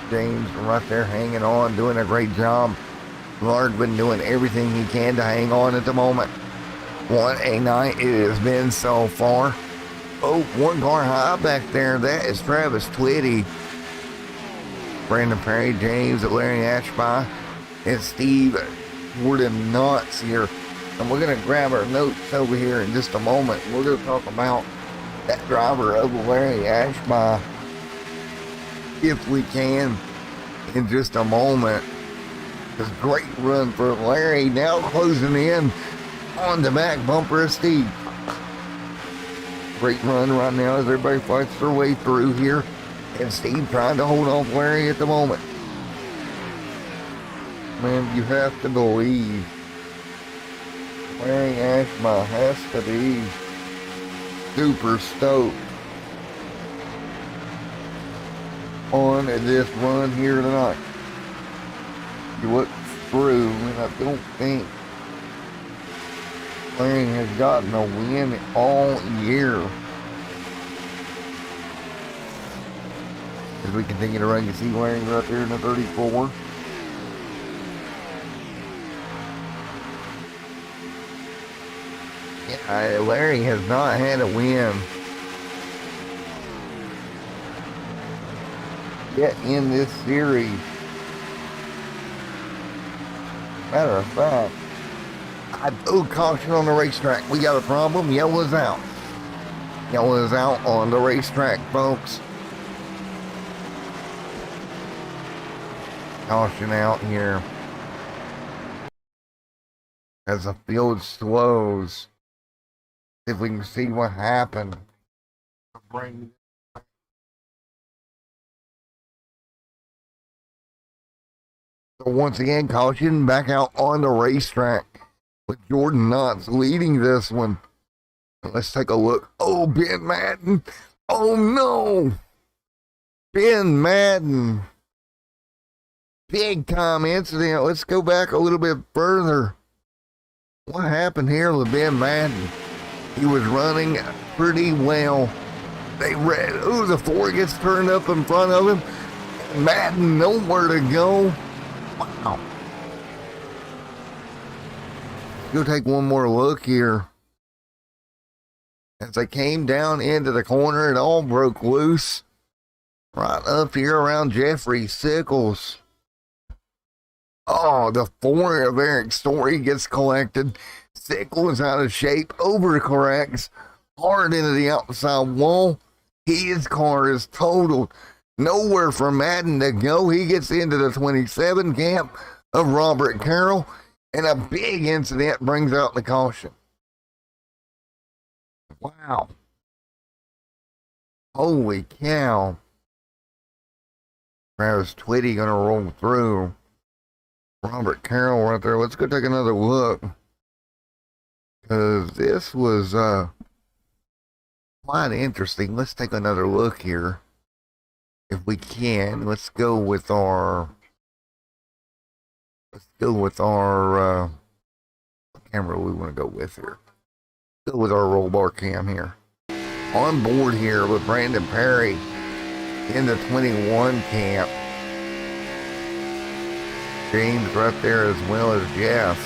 James right there hanging on, doing a great job. Largman doing everything he can to hang on at the moment. What a night it has been so far. Oh, one car high back there. That is Travis Twitty. Brandon Perry, James, Larry Ashby, and Steve Jordan Knotts here. And we're going to grab our notes over here in just a moment. We're going to talk about that driver of Larry Ashby, if we can, in just a moment. It's a great run for Larry, now closing in on the back bumper of Steve. Great run right now as everybody fights their way through here. And Steve trying to hold off Larry at the moment. Man, you have to believe Larry Ashby has to be super stoked on this run here tonight. You look through, and I don't think Larry has gotten a win all year. As we continue to run, you see Larry right there in the 34. Yeah, Larry has not had a win yet in this series. Matter of fact, I threw caution on the racetrack. We got a problem. Yellow's out. Yellow is out on the racetrack, folks. Caution out here as the field slows. See if we can see what happened. So once again, caution back out on the racetrack with Jordan Knotts leading this one. Let's take a look. Oh, Ben Madden. Oh, no. Ben Madden. Big time incident. Let's go back a little bit further. What happened here with Ben Madden? He was running pretty well. The floor gets turned up in front of him. Madden nowhere to go. Wow. Go take one more look here. As they came down into the corner, it all broke loose. Right up here around Jeffrey Sickles. Oh, the four of Eric Story gets collected. Sickles out of shape, overcorrects hard into the outside wall. His car is totaled. Nowhere for Madden to go. He gets into the 27 camp of Robert Carroll, and a big incident brings out the caution. Wow. Holy cow. Travis Twitty gonna roll through. Robert Carroll right there. Let's go take another look. Because this was quite interesting. Let's take another look here. If we can. Let's go with our camera we want to go with here. Go with our roll bar cam here. On board here with Brandon Perry in the 21 camp. James right there as well as Jeff.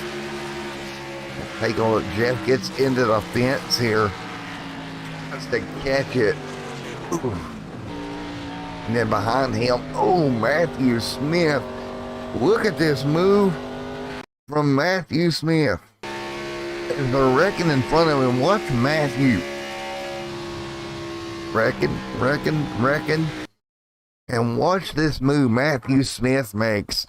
Take a look. Jeff gets into the fence here. Tries to catch it. Ooh. And then behind him, Matthew Smith. Look at this move from Matthew Smith. They're wrecking in front of him. Watch Matthew. Wrecking. And watch this move Matthew Smith makes.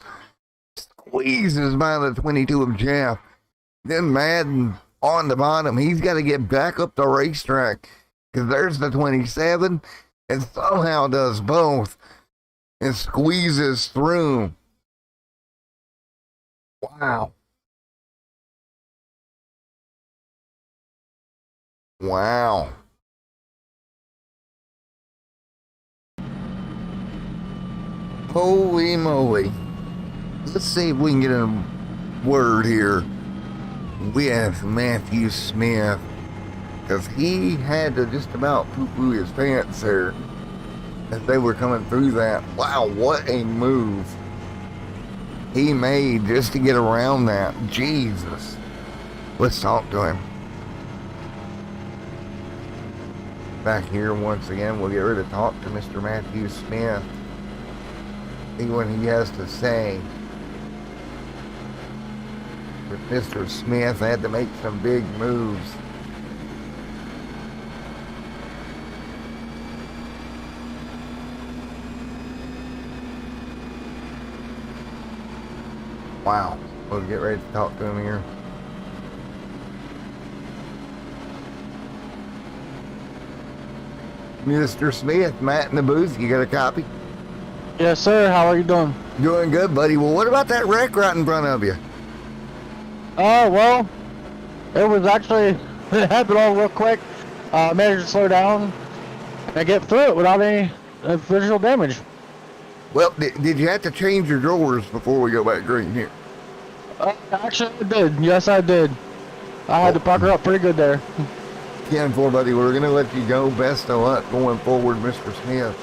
Squeezes by the 22 of Jeff. Then Madden on the bottom. He's got to get back up the racetrack. Because there's the 27. And somehow does both. And squeezes through. Wow. Wow. Holy moly. Let's see if we can get a word here with Matthew Smith. Because he had to just about poo-poo his pants there as they were coming through that. Wow, what a move he made just to get around that. Jesus. Let's talk to him. Back here once again, we'll get ready to talk to Mr. Matthew Smith. See what he has to say. But Mr. Smith had to make some big moves. Wow. We'll get ready to talk to him here. Mr. Smith, Matt in the booth, you got a copy? Yes, sir. How are you doing? Doing good, buddy. Well, what about that wreck right in front of you? Well, it was actually, it happened all real quick. Managed to slow down and get through it without any visual damage. Well, did you have to change your drawers before we go back green here? Actually, I did. Yes, I did. I had to pucker up pretty good there. 10-4, buddy. We're going to let you go. Best of luck going forward, Mr. Smith.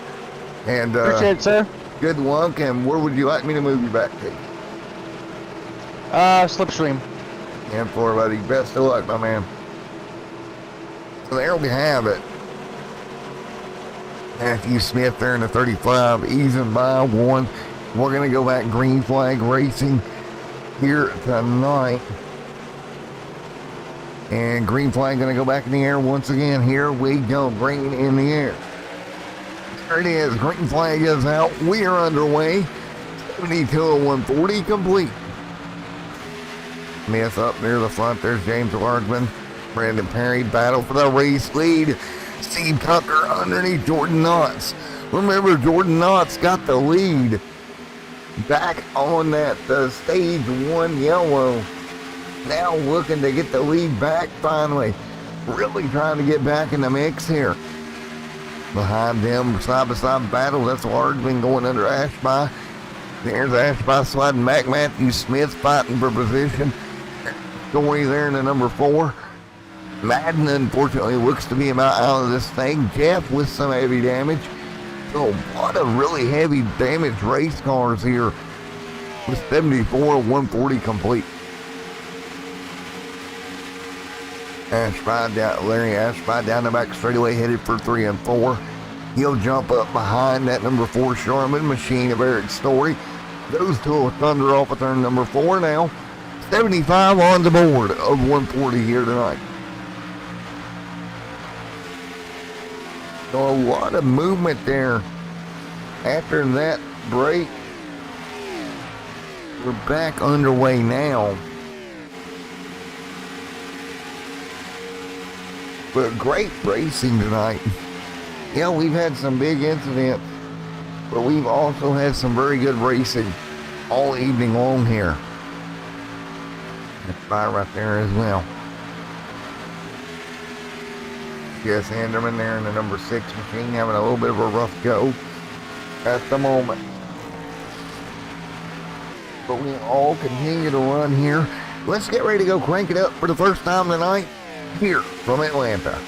And Appreciate it, sir. Good luck. And where would you like me to move you back to? Slipstream. 10-4, buddy. Best of luck, my man. So there we have it. Matthew Smith there in the 35, easing by one. We're going to go back green flag racing here tonight. And green flag going to go back in the air once again. Here we go, green in the air. There it is, green flag is out. We are underway. 72-140 complete. Smith up near the front. There's James Largman. Brandon Perry battle for the race lead. Steve Tucker underneath Jordan Knotts. Remember, Jordan Knotts got the lead back on that stage 1 yellow. Now looking to get the lead back finally. Really trying to get back in the mix here. Behind them, side-by-side battle. That's Largman going under Ashby. There's Ashby sliding back. Matthew Smith fighting for position. Story there in the number 4. Madden, unfortunately, looks to be about out of this thing. Jeff with some heavy damage. So a lot of really heavy damage race cars here with 74-140 complete. Larry Ashby down the back straightaway headed for 3 and 4. He'll jump up behind that number 4 Sherman machine of Eric Story. Those two will thunder off at turn number 4 now. 75 on the board of 140 here tonight. So a lot of movement there After that break, we're back underway now. But great racing tonight. Yeah, we've had some big incidents, but we've also had some very good racing all evening long here. That's fire right there as well. Jess Anderman there in the number 6 machine having a little bit of a rough go at the moment. But we all continue to run here. Let's get ready to go crank it up for the first time tonight here from Atlanta.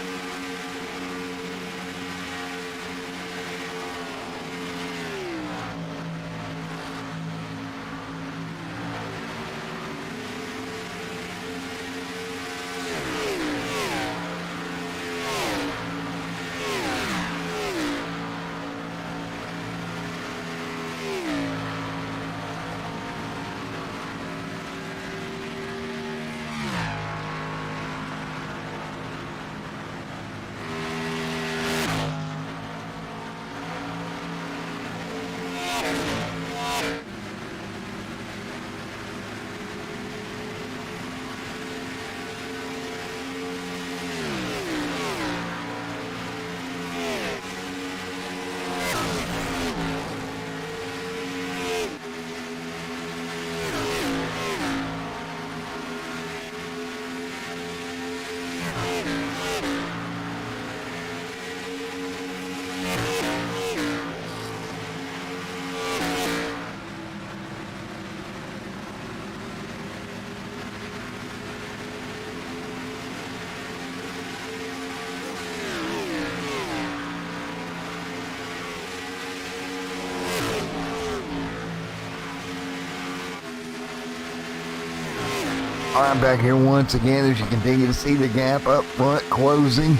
I'm back here once again as you continue to see the gap up front closing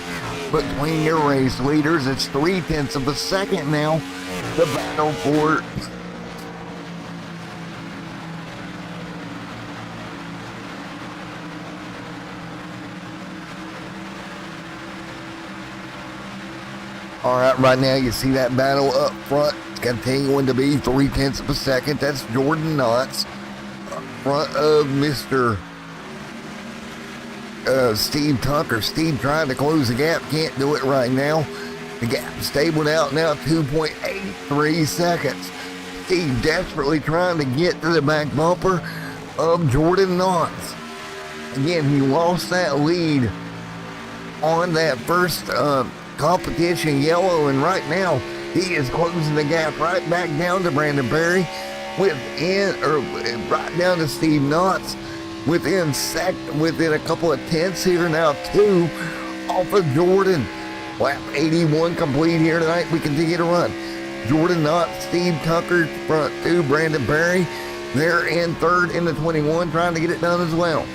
between your race leaders. It's 0.3 of a second now. The battle for all right now you see that battle up front. It's continuing to be 0.3 of a second. That's Jordan Knotts up front of Mr. Steve Tucker. Steve trying to close the gap, can't do it right now. The gap stabled out now 2.83 seconds. Steve desperately trying to get to the back bumper of Jordan Knotts. Again, he lost that lead on that first competition yellow, and right now he is closing the gap right back down to Brandon Perry, right down to Steve Knotts. Within a couple of tenths here now, 2 off of Jordan. Lap 81 complete here tonight. We continue to run. Jordan Knotts, Steve Tucker, front 2, Brandon Perry. They're in third in the 21, trying to get it done as well.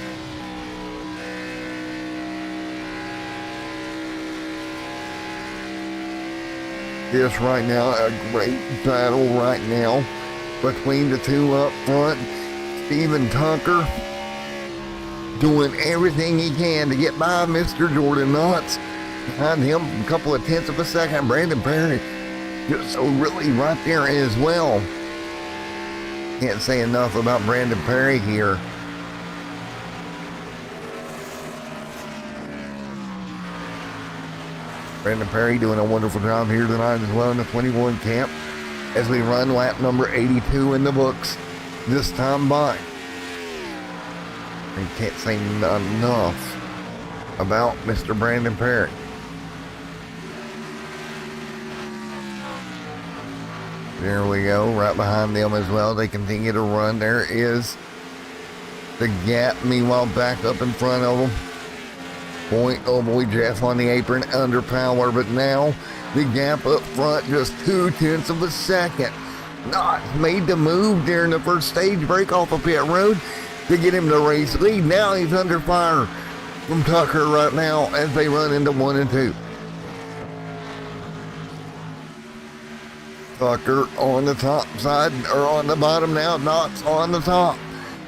Yes, right now, a great battle right now between the two up front. Steven Tucker doing everything he can to get by Mr. Jordan Knotts. Behind him, a couple of tenths of a second, Brandon Perry just so really right there as well. Can't say enough about Brandon Perry here. Brandon Perry doing a wonderful job here tonight as well in the 21 camp as we run lap number 82 in the books this time by. I can't say enough about Mr. Brandon Perry. There we go, right behind them as well. They continue to run. There is the gap, meanwhile, back up in front of them. Point, oh boy, Jeff on the apron, under power, but now the gap up front, just 0.2 of a second. Knotts made the move during the first stage break off of pit road to get him to race lead. Now he's under fire from Tucker right now as they run into 1 and 2. Tucker on the top side, or on the bottom now. Knotts on the top.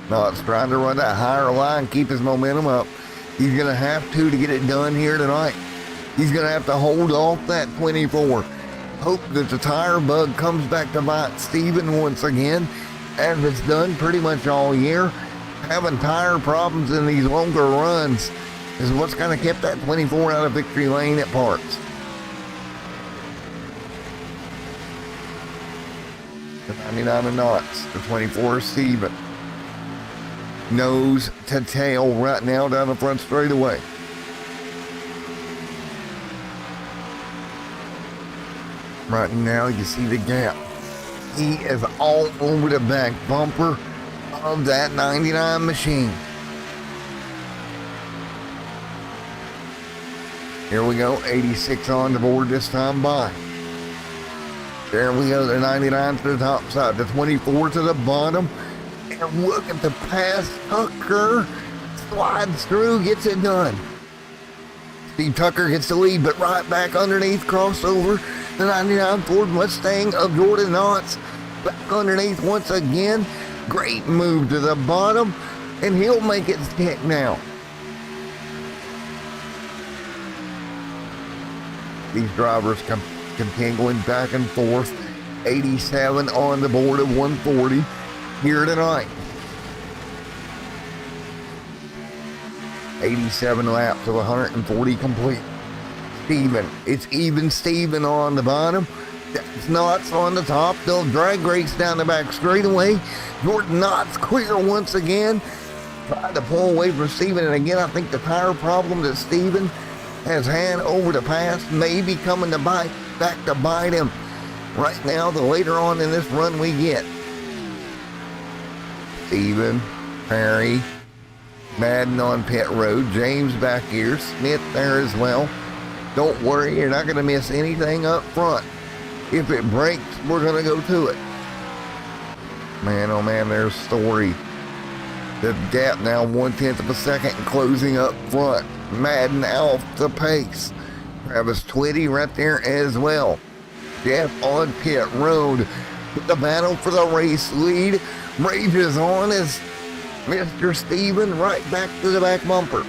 Knotts trying to run that higher line, keep his momentum up. He's going to have to get it done here tonight. He's going to have to hold off that 24. Hope that the tire bug comes back to bite Steven once again, as it's done pretty much all year. Having tire problems in these longer runs is what's kind of kept that 24 out of victory lane at parts. The 99 of knots, the 24 is Steven. Nose to tail right now down the front straightaway. Right now you see the gap. He is all over the back bumper of that 99 machine. Here we go, 86 on the board this time by. There we go, the 99 to the top side, the 24 to the bottom. And look at the pass, Tucker slides through, gets it done. Steve Tucker gets the lead, but right back underneath, crossover. The 99 Ford Mustang of Jordan Knotts back underneath once again. Great move to the bottom, and he'll make it stick now. These drivers continuing back and forth. 87 on the board of 140 here tonight. 87 laps of 140 complete. Steven, it's even Steven on the bottom. That's Knotts on the top. They'll drag race down the back straightaway. Jordan Knotts clear once again. Tried to pull away from Steven, and again I think the tire problem that Steven has had over the past may be coming to back to bite him right now the later on in this run we get. Steven, Perry, Madden on pit road, James back here, Smith there as well. Don't worry, you're not going to miss anything up front. If it breaks, we're going to go to it. Man, oh man, there's Story. The gap now 1/10 of a second closing up front. Madden off the pace. Travis Twitty right there as well. Jeff on pit road. The battle for the race lead rages on as Mr. Steven right back to the back bumper.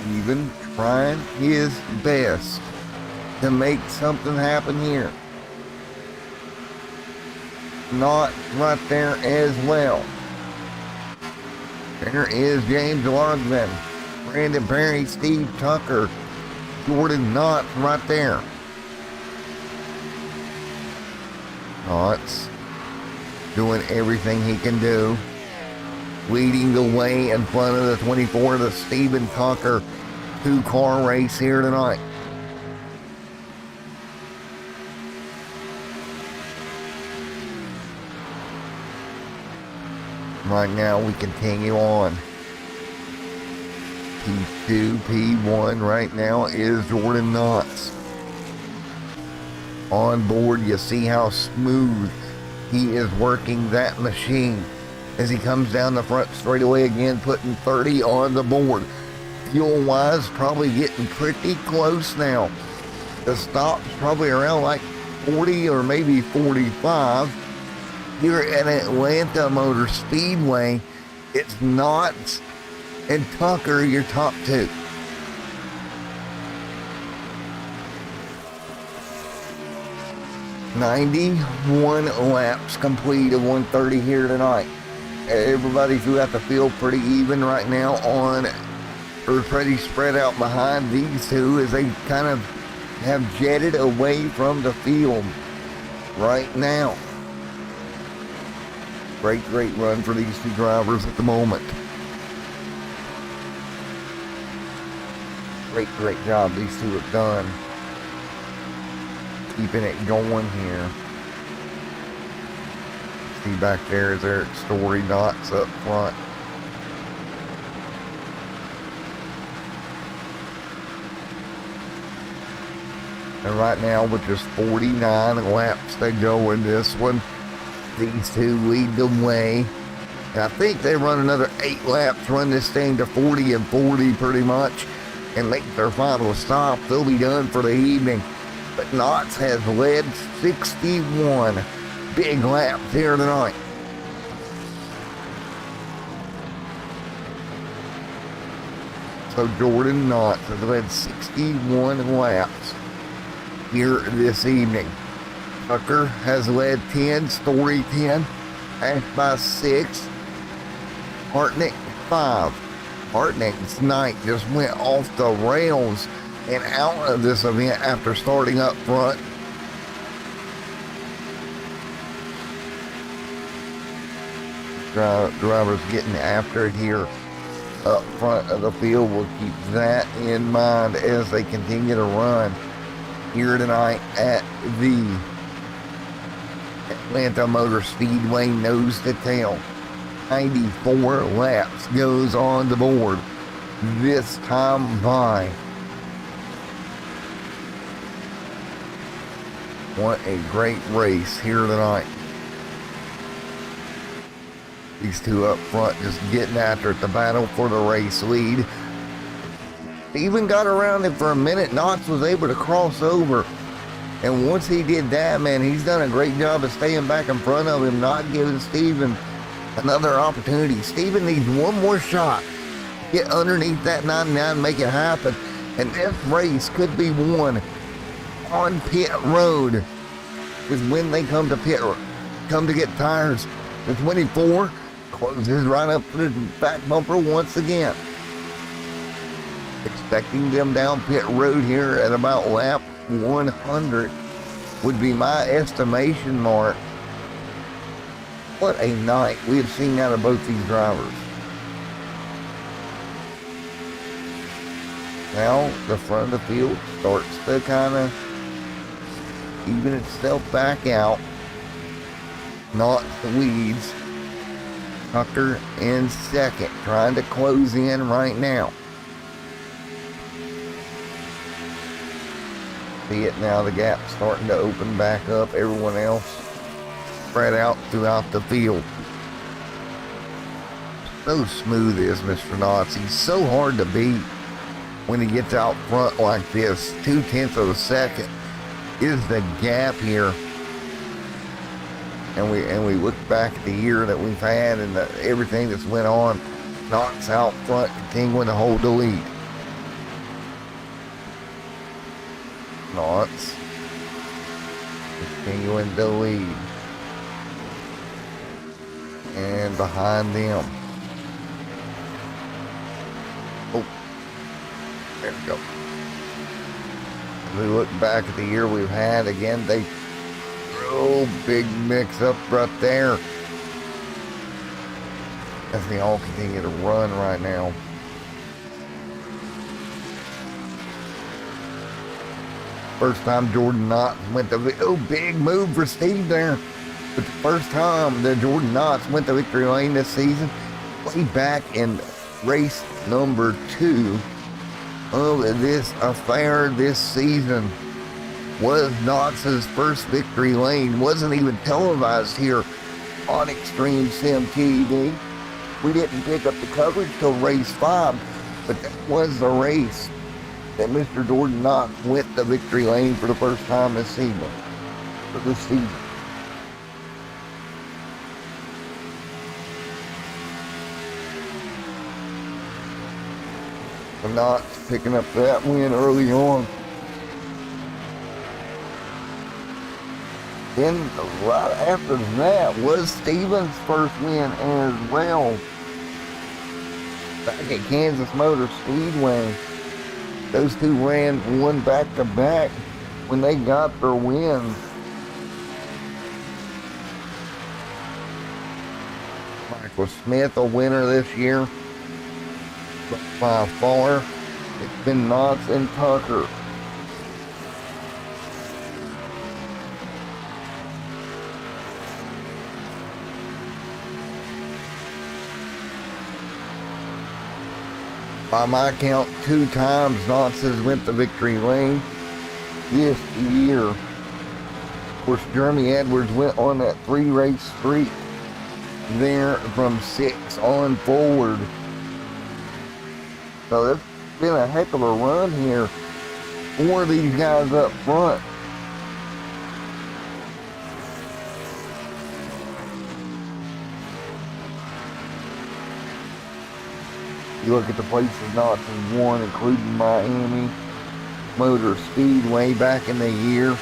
Steven trying his best to make something happen here. Not right there as well. There is James Largman, Brandon Perry, Steve Tucker, Jordan Knotts right there. Knotts doing everything he can do. Leading the way in front of the 24, the Steven Tucker 2-car race here tonight. Right now we continue on. P2, P1 right now is Jordan Knotts. On board, you see how smooth he is working that machine as he comes down the front straightaway again, putting 30 on the board. Fuel wise, probably getting pretty close now. The stop's probably around like 40 or maybe 45. Here at Atlanta Motor Speedway, it's Knotts and Tucker, your top two. "91 laps complete of 130 here tonight. Everybody throughout the field pretty even right now on, or pretty spread out behind these two as they kind of have jetted away from the field right now. Great run for these two drivers at the moment. Great job these two have done. Keeping it going here. See back there is Eric Story, Knotts up front. And right now with just 49 laps to go in this one, these two lead the way. And I think they run another 8 laps, run this thing to 40 and 40 pretty much, and make their final stop. They'll be done for the evening. But Knotts has led 61 big laps here tonight. So Jordan Knotts has led 61 laps here this evening. Tucker has led 10, Story 10, passed by 6, Hartnett 5. Hartnett's night just went off the rails and out of this event after starting up front. Drivers getting after it here up front of the field. We'll keep that in mind as they continue to run here tonight at the Atlanta Motor Speedway nose to tail. 94 laps goes on the board this time by. What a great race here tonight. These two up front just getting after it, the battle for the race lead. Even got around it for a minute. Knotts was able to cross over. And once he did that, man, he's done a great job of staying back in front of him, not giving Steven another opportunity. Steven needs one more shot. Get underneath that 99, make it happen. And this race could be won on pit road. Is when they come to get tires. The 24 closes right up to the back bumper once again. Expecting them down pit road here at about lap 100 would be my estimation mark. What a night we have seen out of both these drivers. Now the front of the field starts to kind of even itself back out. Not the leads. Tucker in second, trying to close in right now. See it now, the gap starting to open back up. Everyone else spread out throughout the field. So smooth is Mr. Knotts. He's so hard to beat when he gets out front like this. 0.2 of a second is the gap here. And we look back at the year that we've had and everything that's went on. Knotts out front, continuing to hold the lead. Knotts continuing to lead. And behind them. Oh, there we go. As we look back at the year we've had, again, they real big mix up right there as they all continue to run right now. First time Jordan Knotts went to big move for Steve there. But the first time that Jordan Knotts went to victory lane this season, way back in race number 2 of this affair this season, was Knotts' first victory lane. Wasn't even televised here on Extreme Sim TV. We didn't pick up the coverage till race 5, but that was the race that Mr. Jordan Knotts went the victory lane for the first time this season. Knotts picking up that win early on. Then right after that was Steven's first win as well. Back at Kansas Motor Speedway. Those two ran one back to back when they got their wins. Michael Smith a winner this year. But by far, it's been Knotts and Tucker. By my count, 2 times Knotts has went the victory lane this year. Of course, Jeremy Edwards went on that 3-race streak there from 6 on forward. So it's been a heck of a run here for these guys up front. You look at the places Knox has won, including Miami Motor Speedway back in the year.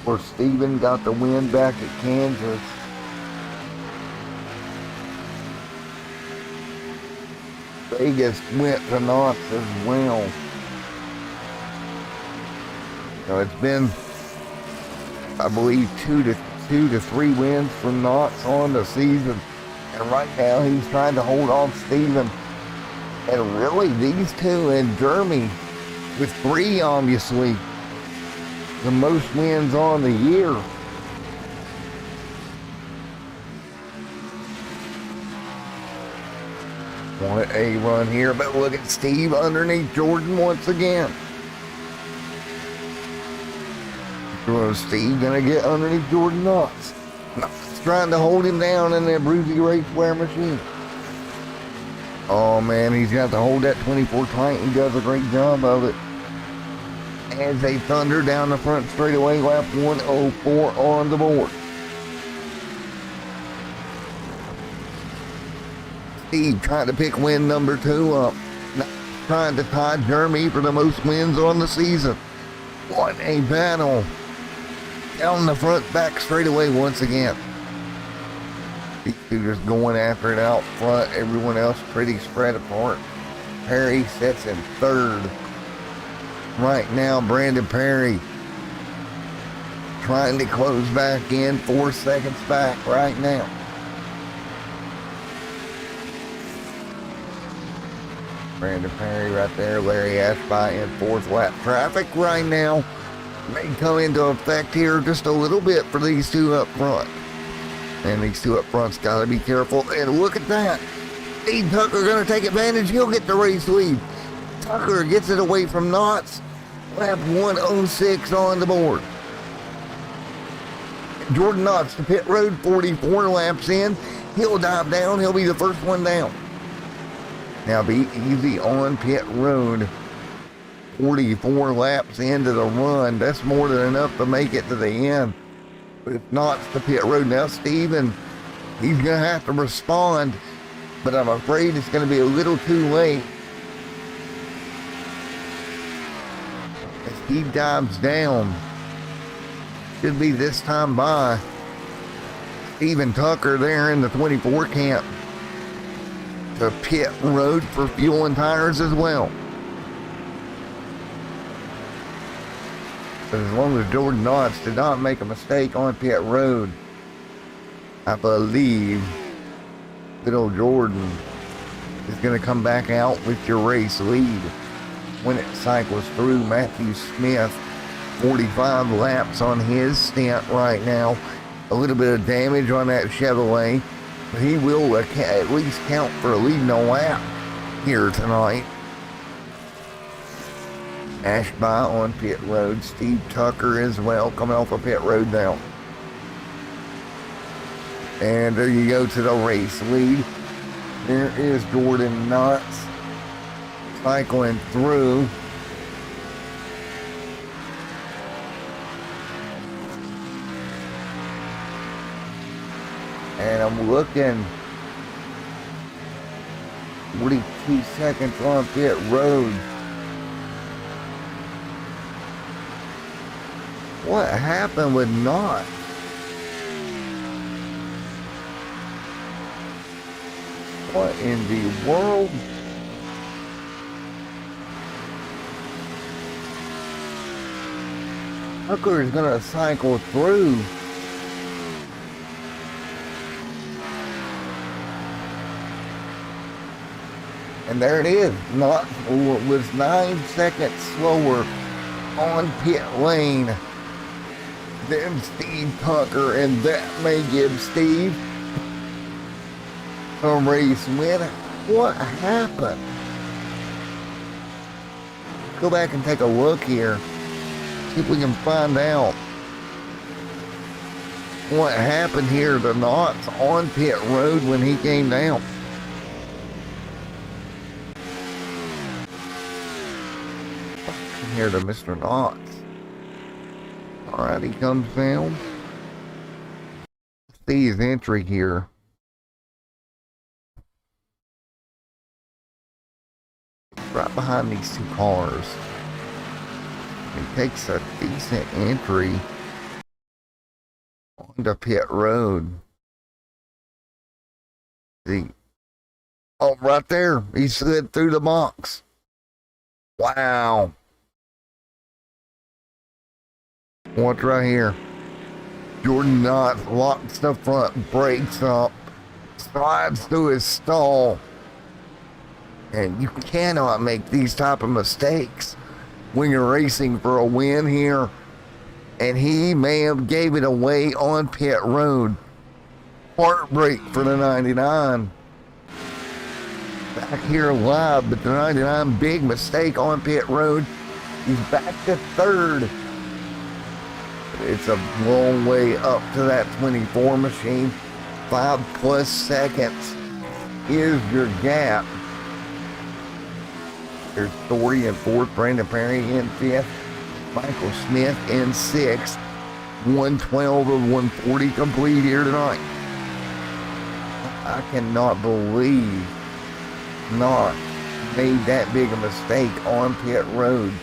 Where Steven got the win back at Kansas. Vegas went to Knox as well. So it's been, I believe, two to three wins from Knox on the season. And right now he's trying to hold off Steven. And really these two and Jeremy with three, obviously, the most wins on the year. Want a run here, but look at Steve underneath Jordan once again. Steve gonna get underneath Jordan Knox. Knox trying to hold him down in that Bruzy Raceware machine. Oh man, he's got to hold that 24 tight. He does a great job of it. As they thunder down the front straightaway, lap 104 on the board. Steve trying to pick win number 2 up. Trying to tie Jeremy for the most wins on the season. What a battle. Down the front back straightaway once again. These two just going after it out front. Everyone else pretty spread apart. Perry sits in third. Right now, Brandon Perry trying to close back in, 4 seconds back right now. Brandon Perry right there, Larry Ashby in 4th lap. Traffic right now may come into effect here just a little bit for these two up front. And these two up front's got to be careful. And look at that. Steve Tucker going to take advantage. He'll get the race lead. Tucker gets it away from Knox. Lap 106 on the board. Jordan Knox to pit road, 44 laps in. He'll dive down. He'll be the first one down. Now be easy on pit road. 44 laps into the run. That's more than enough to make it to the end. But if not, the pit road now, Steven, he's going to have to respond. But I'm afraid it's going to be a little too late. As he dives down, should be this time by Steven Tucker there in the 24 camp to pit road for fuel and tires as well. But as long as Jordan Knox did not make a mistake on pit road, I believe good old Jordan is going to come back out with your race lead when it cycles through. Matthew Smith, 45 laps on his stint right now. A little bit of damage on that Chevrolet, but he will at least count for leading a lap here tonight. Ashby on pit road. Steve Tucker as well, coming off of pit road now. And there you go to the race lead. There is Jordan Knox cycling through. And I'm looking 42 seconds on pit road. What happened with Knox? What in the world? Tucker is going to cycle through. And there it is. Knox was 9 seconds slower on pit lane than Steve Tucker, and that may give Steve a race win. What happened? Go back and take a look here. See if we can find out what happened here to Knox on pit road when he came down. Here to Mr. Knox. Alright, he comes down. see his entry here. Right behind these two cars. He takes a decent entry onto pit road. See? Oh, right there. He slid through the box. Wow. What's right here? Jordan Knotts locks the front brakes up, slides through his stall. And you cannot make these type of mistakes when you're racing for a win here. And he may have gave it away on pit road. Heartbreak for the 99. Back here live, but the 99 big mistake on pit road. He's back to third. It's a long way up to that 24 machine. 5+ seconds is your gap. There's Thordy in fourth, Brandon Perry in fifth, Michael Smith in sixth. 112 of 140 complete here tonight. I cannot believe not made that big a mistake on pit road.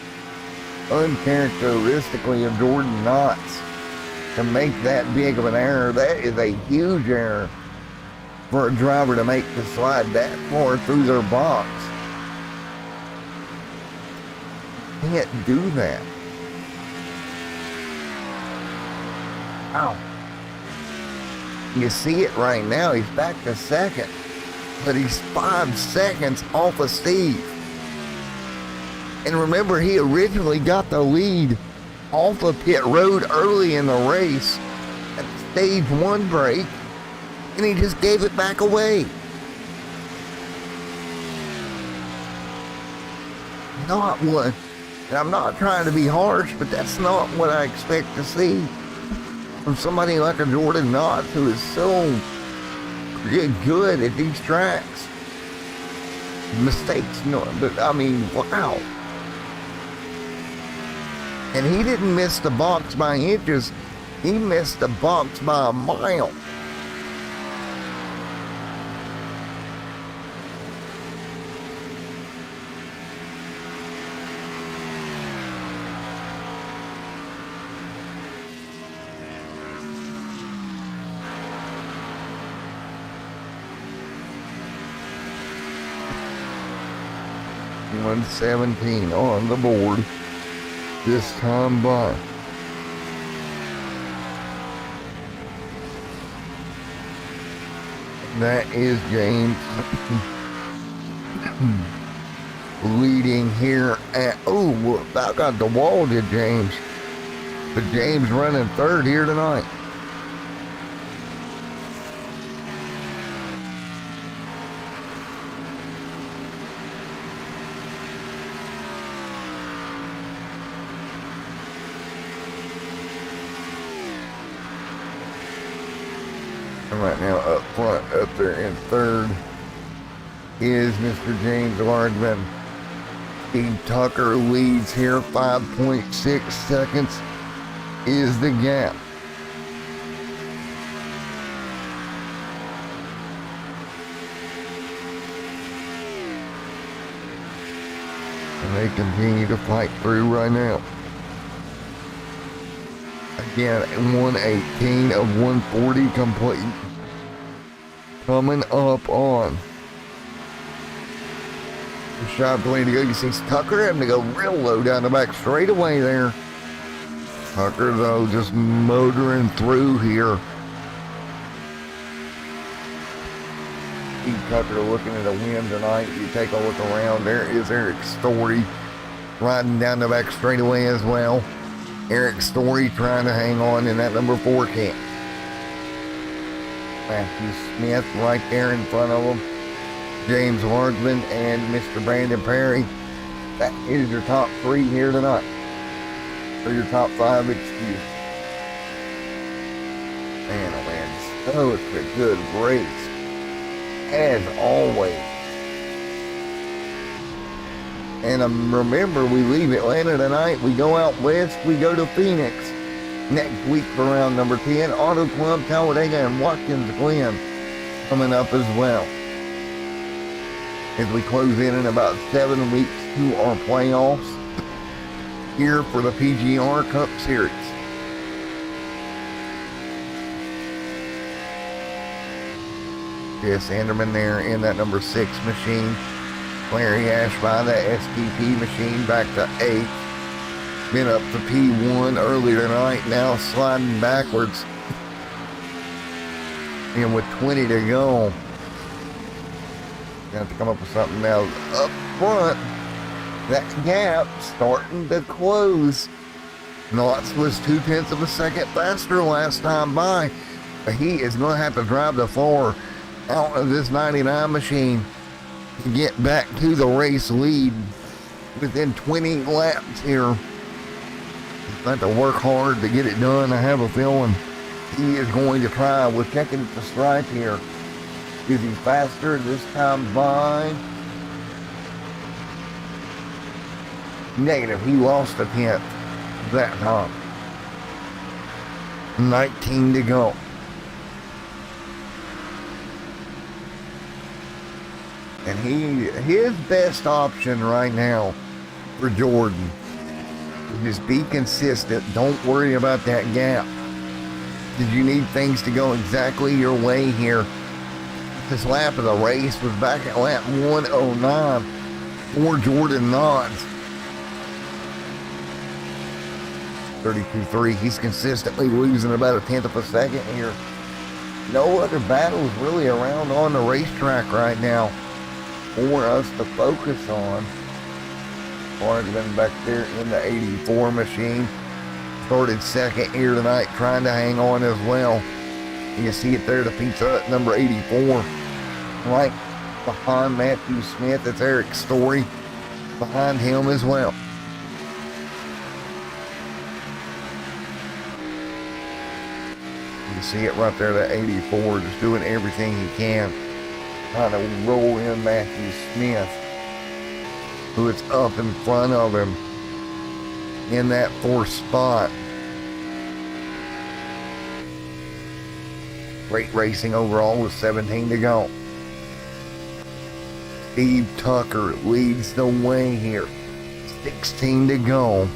Uncharacteristically of Jordan Knotts to make that big of an error. That is a huge error for a driver to make the slide that far through their box. Can't do that. Wow. You see it right now. He's back to second, but he's 5 seconds off of Steve. And remember, he originally got the lead off of pit road early in the race at stage 1 break, and he just gave it back away. Not one. And I'm not trying to be harsh, but that's not what I expect to see from somebody like a Jordan Knotts, who is so good at these tracks. Mistakes, no, but I mean, wow. And he didn't miss the box by inches. He missed the box by a mile. $117 on the board this time by. That is James leading here at, oh, about got the wall, did James. But James running third here tonight. Right now up front, up there in third, is Mr. James Largman. Steve Tucker leads here, 5.6 seconds is the gap. And they continue to fight through right now. Again, 118 of 140 complete. Coming up on the shot plane to go. You see Tucker having to go real low down the back straightaway there. Tucker, though, just motoring through here. Steve Tucker looking at a win tonight. You take a look around, there is Eric Story riding down the back straightaway as well. Eric Story trying to hang on in that number 4 camp. Matthew Smith right there in front of him. James Largman and Mr. Brandon Perry. That is your top 3 here tonight. Or your top 5, excuse. Man, oh man, such a good race. As always. And remember, we leave Atlanta tonight. We go out west. We go to Phoenix. Next week for round number 10, Auto Club, Talladega, and Watkins Glen coming up as well. As we close in about 7 weeks to our playoffs here for the PGR Cup Series. Jess Anderman there in that number 6 machine. Larry Ashby, the STP machine, back to 8th. Been up to P1 earlier tonight, now sliding backwards. And with 20 to go, got to come up with something now up front. That gap starting to close. Knotts was 0.2 of a second faster last time by, but he is going to have to drive the floor out of this 99 machine to get back to the race lead within 20 laps here. He's got to work hard to get it done. I have a feeling he is going to try. We're checking the stripe here. Is he faster this time by? Negative. He lost a 10th that time. 19 to go. And his best option right now for Jordan is just be consistent. Don't worry about that gap. Did you need things to go exactly your way here? This lap of the race was back at lap 109 for Jordan Knotts. 32.3. He's consistently losing about 1/10 of a second here. No other battles really around on the racetrack right now for us to focus on. Barnes been back there in the 84 machine. Started second here tonight, trying to hang on as well. You can see it there, the Pizza Hut number 84. Right behind Matthew Smith, that's Eric Story behind him as well. You can see it right there, that 84, just doing everything he can, trying to roll in Matthew Smith, who is up in front of him in that 4th spot. Great racing overall with 17 to go. Steve Tucker leads the way here. 16 to go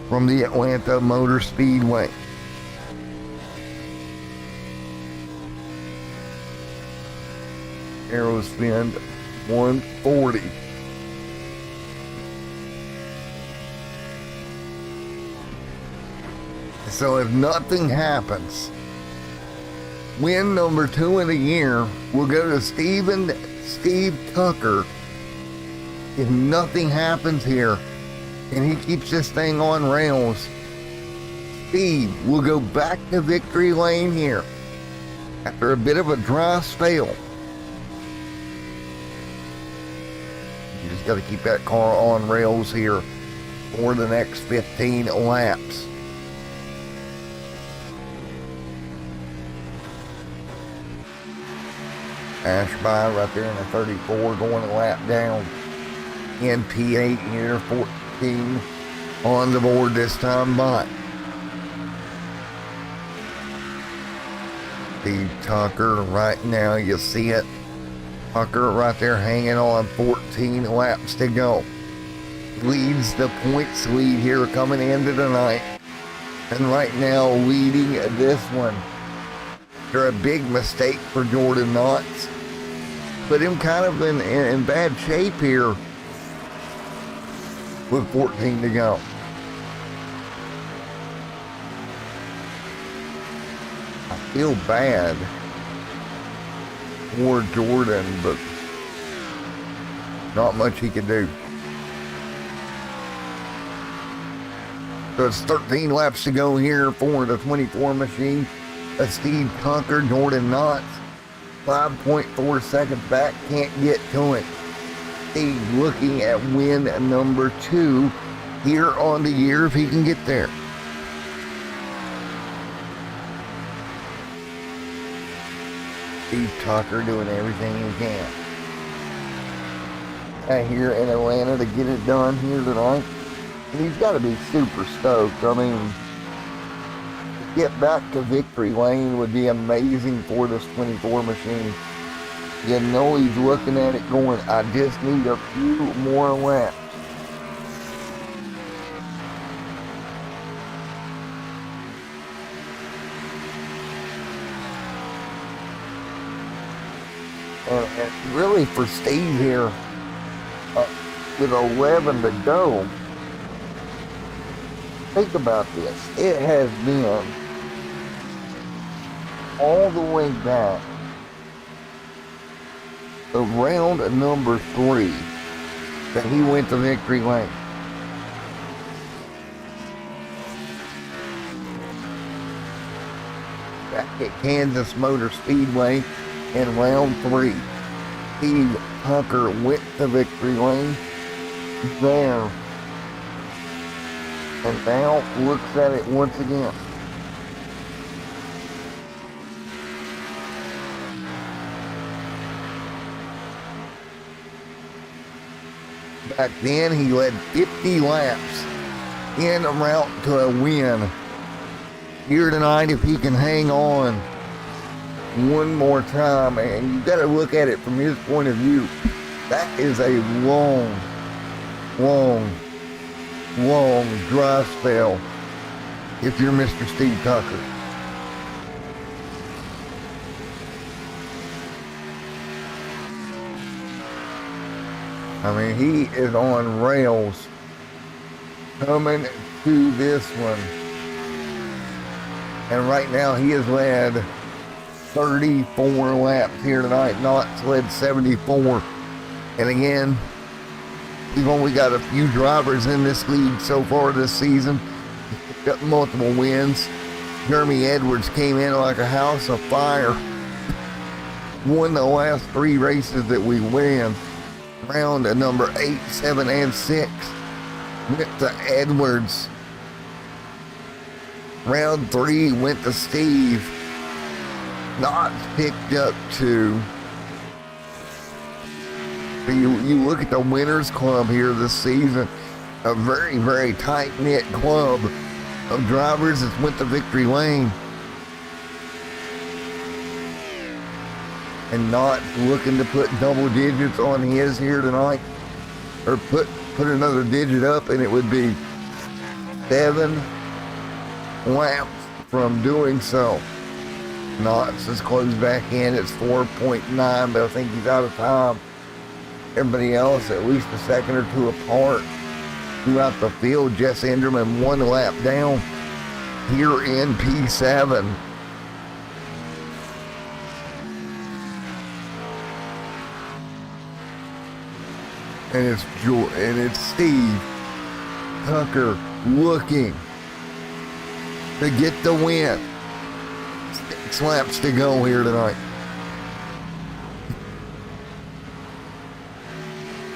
from the Atlanta Motor Speedway. Arrows spin 140. So if nothing happens, win number 2 in the year will go to Steve Tucker. If nothing happens here and he keeps this thing on rails, Steve will go back to victory lane here after a bit of a dry spell. You just got to keep that car on rails here for the next 15 laps. Ashby right there in the 34, going a lap down in P8 here, 14 on the board this time by. Steve Tucker right now, you see it. Tucker right there hanging on, 14 laps to go. Leads the points lead here coming into tonight. And right now leading this one. After a big mistake for Jordan Knotts. Put him kind of in bad shape here with 14 to go. I feel bad for Jordan, but not much he can do. So it's 13 laps to go here for the 24 machine. Steve Tucker, Jordan Knotts, 5.4 seconds back, can't get to it. Steve looking at win number 2 here on the year if he can get there. Steve Tucker doing everything he can. Here in Atlanta to get it done here tonight. And he's got to be super stoked. I mean, get back to victory lane would be amazing for this 24 machine. You know he's looking at it going, I just need a few more laps. And really for Steve here, with 11 to go, think about this. It has been all the way back around number 3 that he went to victory lane. Back at Kansas Motor Speedway in round 3, Steve Tucker went to victory lane there, and now looks at it once again. Back then, he led 50 laps en route to a win. Here tonight, if he can hang on one more time, and you got to look at it from his point of view, that is a long dry spell if you're Mr. Steve Tucker. I mean, he is on rails coming to this one. And right now he has led 34 laps here tonight. Knott's led 74. And again, we've only got a few drivers in this league so far this season. He's got multiple wins. Jeremy Edwards came in like a house of fire. Won the last 3 races that we win. Round at number 8, 7, and 6 went to Edwards. Round 3 went to Steve. Knott picked up 2. You look at the winners club here this season, a very, very tight-knit club of drivers that went to victory lane. And not looking to put double digits on his here tonight, or put another digit up, and it would be 7 laps from doing so. Knott's is closed back in. It's 4.9, but I think he's out of time. Everybody else at least a second or 2 apart throughout the field. Jess Enderman 1 lap down here in P7. And it's Steve Tucker looking to get the win. 6 laps to go here tonight.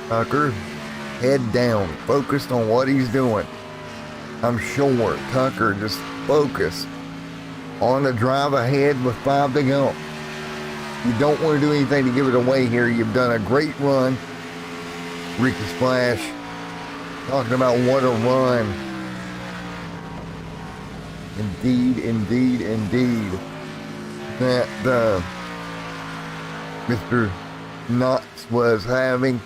Tucker, head down, focused on what he's doing. I'm sure Tucker just focused on the drive ahead with 5 to go. You don't want to do anything to give it away here. You've done a great run. Ricky Splash talking about what a run. Indeed that Mr. Knott's was having.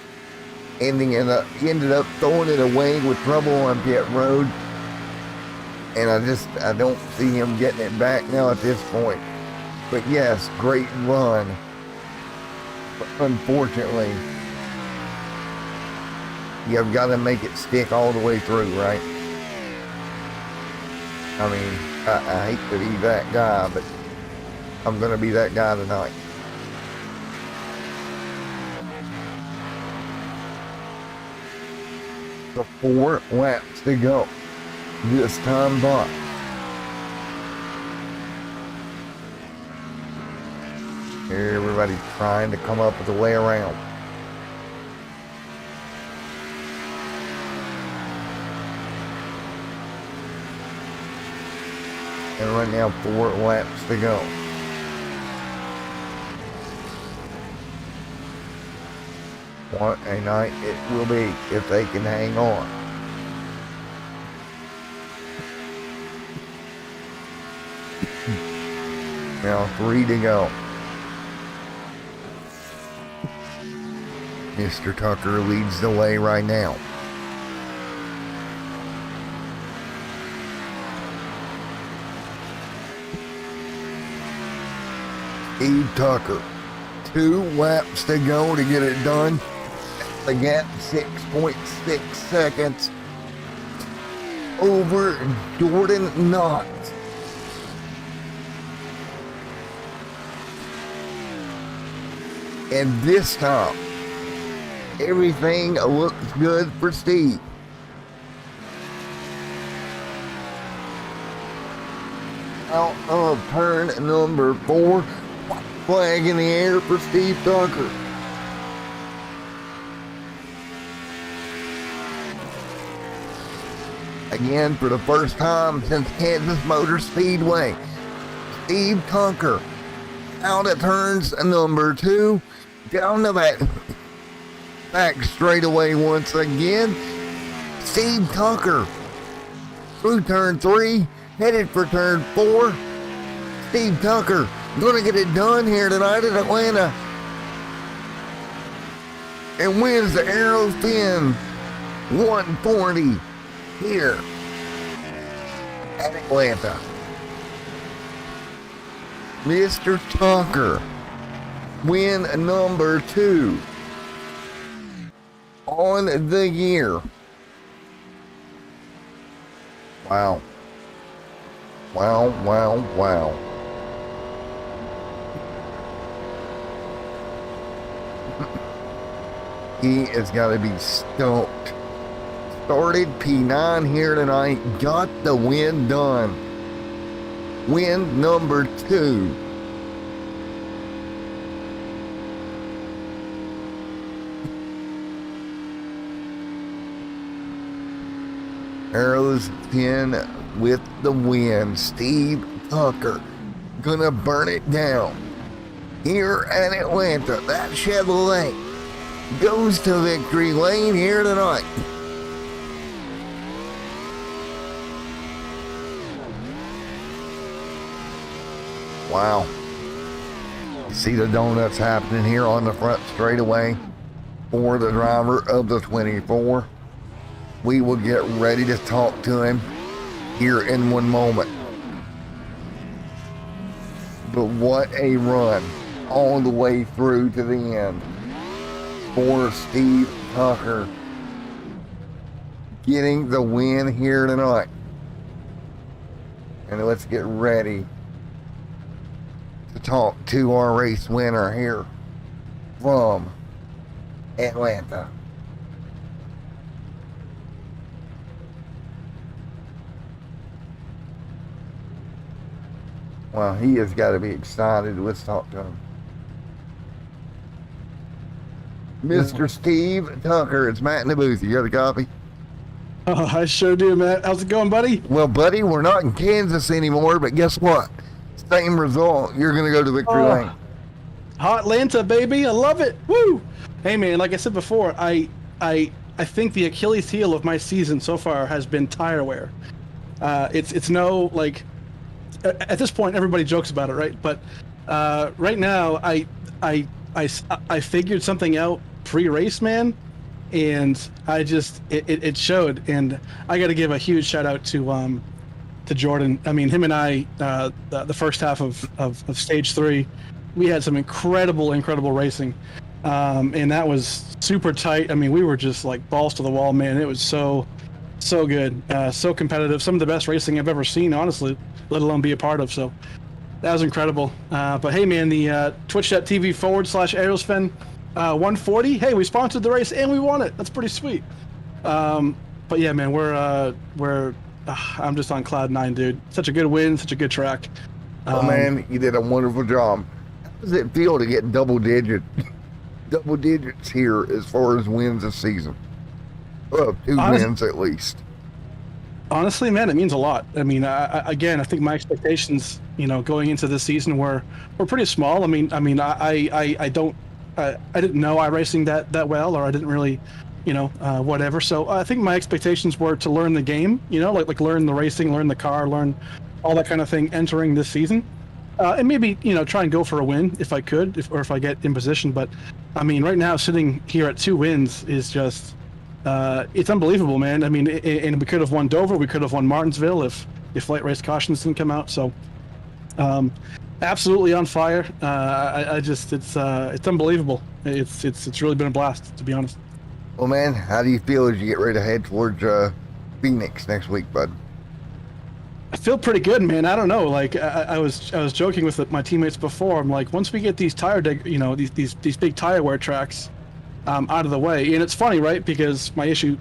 Ended up throwing it away with trouble on pit road. And I don't see him getting it back now at this point. But yes, great run. But unfortunately, you've got to make it stick all the way through, right? I mean, I hate to be that guy, but I'm going to be that guy tonight. The 4 laps to go. This time by. Everybody trying to come up with a way around. And right now 4 laps to go. What a night it will be if they can hang on. Now 3 to go. Mr. Tucker leads the way right now. Steve Tucker, 2 laps to go to get it done. The gap 6.6 seconds over Jordan Knox. And this time, everything looks good for Steve. Out of turn number 4, flag in the air for Steve Tucker. Again, for the first time since Kansas Motor Speedway, Steve Tucker out at turns number 2, down the back straightaway once again. Steve Tucker through turn 3, headed for turn 4. Steve Tucker gonna get it done here tonight at Atlanta and wins the Aero Spin 140 here at Atlanta. Mr. Tucker, win number 2 on the year. Wow. Wow, wow, wow. He has got to be stoked. Started P9 here tonight, got the win done. Win number 2. Arrows 10 with the win. Steve Tucker gonna burn it down here at Atlanta. That Chevrolet goes to victory lane here tonight. Wow. You see the donuts happening here on the front straightaway for the driver of the 24. We will get ready to talk to him here in one moment. But what a run all the way through to the end for Steve Tucker, getting the win here tonight. And let's get ready to talk to our race winner here from Atlanta. Well, he has got to be excited. Let's talk to him. Mr. Steve Tucker, it's Matt in the booth. You got a copy? Oh, I sure do, Matt. How's it going, buddy? Well, buddy, we're not in Kansas anymore, but guess what? Same result. You're going to go to victory lane. Hot Atlanta, baby. I love it. Woo! Hey, man, like I said before, I think the Achilles heel of my season so far has been tire wear. It's no, like, at this point, everybody jokes about it, right? But right now, I figured something out pre-race, man, and it showed. And I got to give a huge shout out to Jordan. I mean, him and I, the first half of stage 3, we had some incredible racing, and that was super tight. I mean, we were just like balls to the wall, man. It was so good, so competitive. Some of the best racing I've ever seen, honestly, let alone be a part of. So that was incredible. But hey, man, the twitch.tv/Aerospin 140. Hey, we sponsored the race and we won it. That's pretty sweet. But yeah, man, I'm just on cloud 9, dude. Such a good win, such a good track. Oh man, you did a wonderful job. How does it feel to get double digits here as far as wins this season? 2 wins at least. Honestly, man, it means a lot. I mean, I think my expectations, going into this season were pretty small. I didn't know iRacing that well, or I didn't really, whatever. So I think my expectations were to learn the game, like learn the racing, learn the car, learn all that kind of thing entering this season. And maybe try and go for a win if I could, or if I get in position. But I mean, right now sitting here at 2 wins is just it's unbelievable, man. I mean, and we could have won Dover, we could have won Martinsville if light race cautions didn't come out. So absolutely on fire. I just it's unbelievable. It's really been a blast, to be honest. Well, man, how do you feel as you get ready to head towards Phoenix next week, bud? I feel pretty good, man. I don't know. Like I was joking with my teammates before. I'm like, once we get these these big tire wear tracks out of the way, and it's funny, right? Because my issue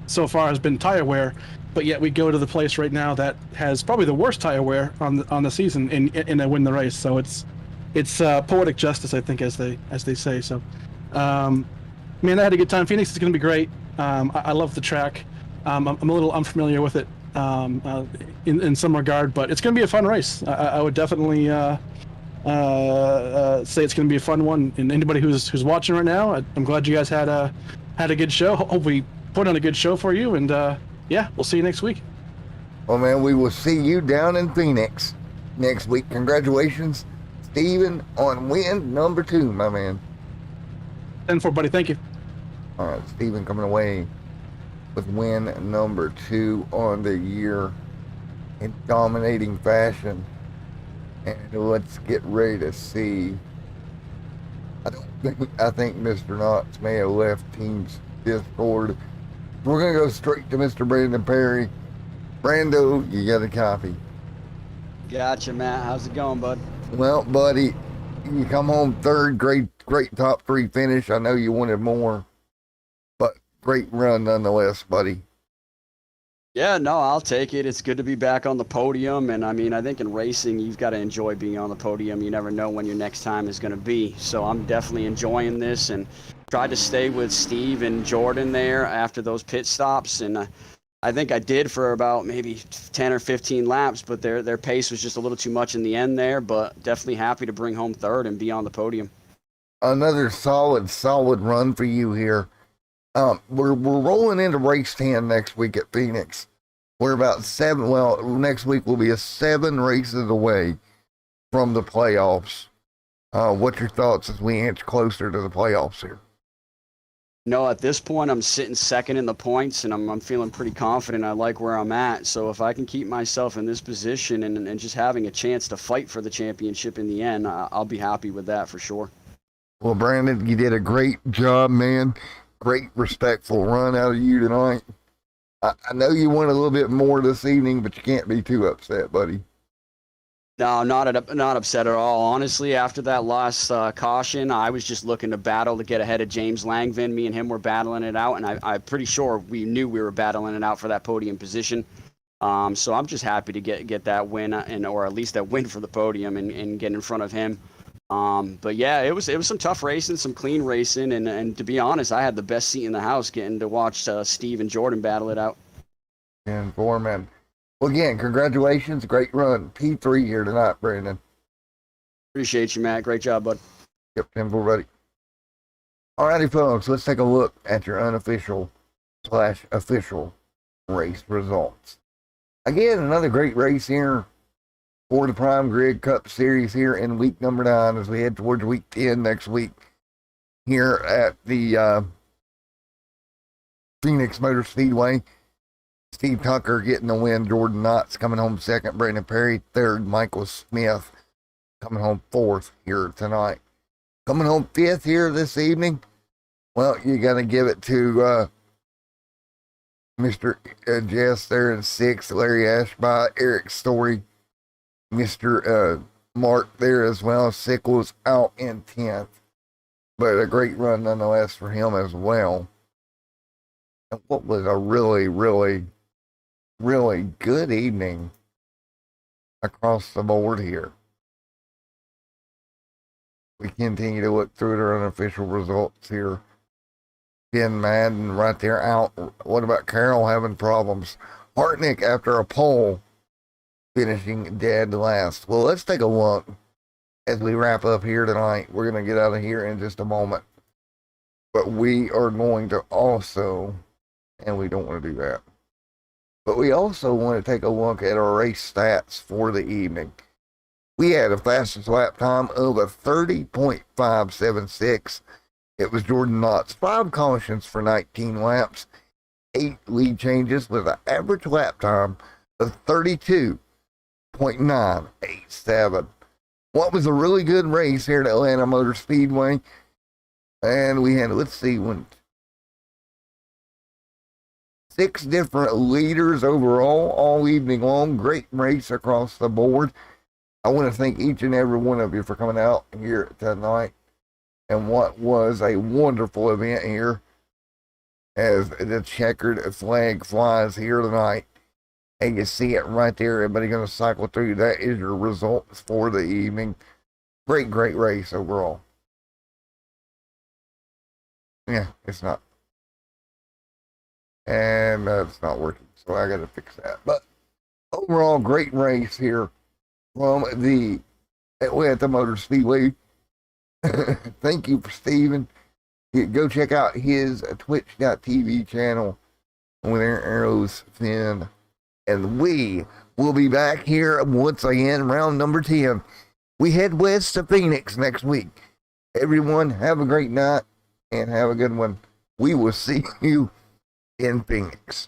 so far has been tire wear, but yet we go to the place right now that has probably the worst tire wear on the season, and I win the race. So it's poetic justice, I think, as they say. So, man, I had a good time. Phoenix is going to be great. I love the track. I'm a little unfamiliar with it. In some regard, but it's going to be a fun race. I would definitely say it's going to be a fun one. And anybody who's watching right now, I'm glad you guys had a good show. Hope we put on a good show for you. And yeah, we'll see you next week. Well, man, we will see you down in Phoenix next week. Congratulations, Steven, on win number 2, my man. 10-4, buddy. Thank you. All right, Steven coming away with win number 2 on the year in dominating fashion. And let's get ready to see. I think Mr. Knotts may have left Team's Discord. We're gonna go straight to Mr. Brandon Perry. Brando, you got a copy. Gotcha, Matt. How's it going, bud? Well, buddy, you come home third, great top 3 finish. I know you wanted more, but great run nonetheless, buddy. Yeah, no, I'll take it. It's good to be back on the podium. And I mean, I think in racing, you've got to enjoy being on the podium. You never know when your next time is going to be. So I'm definitely enjoying this, and tried to stay with Steve and Jordan there after those pit stops. And I think I did for about maybe 10 or 15 laps, but their pace was just a little too much in the end there. But definitely happy to bring home third and be on the podium. Another solid run for you here. We're rolling into race 10 next week at Phoenix. We're about 7. Well, next week will be 7 races away from the playoffs. What's your thoughts as we inch closer to the playoffs here? No, at this point, I'm sitting second in the points, and I'm feeling pretty confident. I like where I'm at. So if I can keep myself in this position and just having a chance to fight for the championship in the end, I'll be happy with that for sure. Well, Brandon, you did a great job, man. Great, respectful run out of you tonight. I know you want a little bit more this evening, but you can't be too upset, buddy. No, not upset at all. Honestly, after that last caution, I was just looking to battle to get ahead of James Langvin. Me and him were battling it out, and I'm pretty sure we knew we were battling it out for that podium position. So I'm just happy to get that win, or at least that win for the podium and get in front of him. But yeah, it was some tough racing, some clean racing, and to be honest, I had the best seat in the house getting to watch Steve and Jordan battle it out. And Foreman. Well, again, congratulations, great run. P3 here tonight, Brandon. Appreciate you, Matt. Great job, bud. Yep, 10-4, buddy. Alrighty, folks, let's take a look at your unofficial/official race results. Again, another great race here for the Prime Grid Cup Series here in week number 9 as we head towards week 10 next week here at the Phoenix Motor Speedway. Steve Tucker getting the win. Jordan Knotts coming home second. Brandon Perry third. Michael Smith coming home fourth here tonight. Coming home fifth here this evening. Well, you got to give it to Mr. Jess there in sixth. Larry Ashby, Eric Story, Mr. Mark there as well. Sickles out in 10th. But a great run nonetheless for him as well. And what was a really, really, really good evening across the board here. We continue to look through their unofficial results here. Ken Madden right there out. What about Carroll having problems? Hartnick after a pole finishing dead last. Well, let's take a look as we wrap up here tonight. We're going to get out of here in just a moment. But we are going to also, and we don't want to do that, but we also want to take a look at our race stats for the evening. We had a fastest lap time of a 30.576. It was Jordan Knott's 5 cautions for 19 laps, 8 lead changes with an average lap time of 32.987. What was a really good race here at Atlanta Motor Speedway. And we had, let's see, 6 different leaders overall all evening long. Great race across the board. I want to thank each and every one of you for coming out here tonight. And what was a wonderful event here as the checkered flag flies here tonight. And you see it right there. Everybody going to cycle through. That is your results for the evening. Great race overall. Yeah, it's not. And it's not working. So I got to fix that. But overall, great race here from the Atlanta Motor Speedway. Thank you for Steven. Go check out his twitch.tv channel with Aaron Arrows Finn. And we will be back here once again, round number 10. We head west to Phoenix next week. Everyone, have a great night and have a good one. We will see you in Phoenix.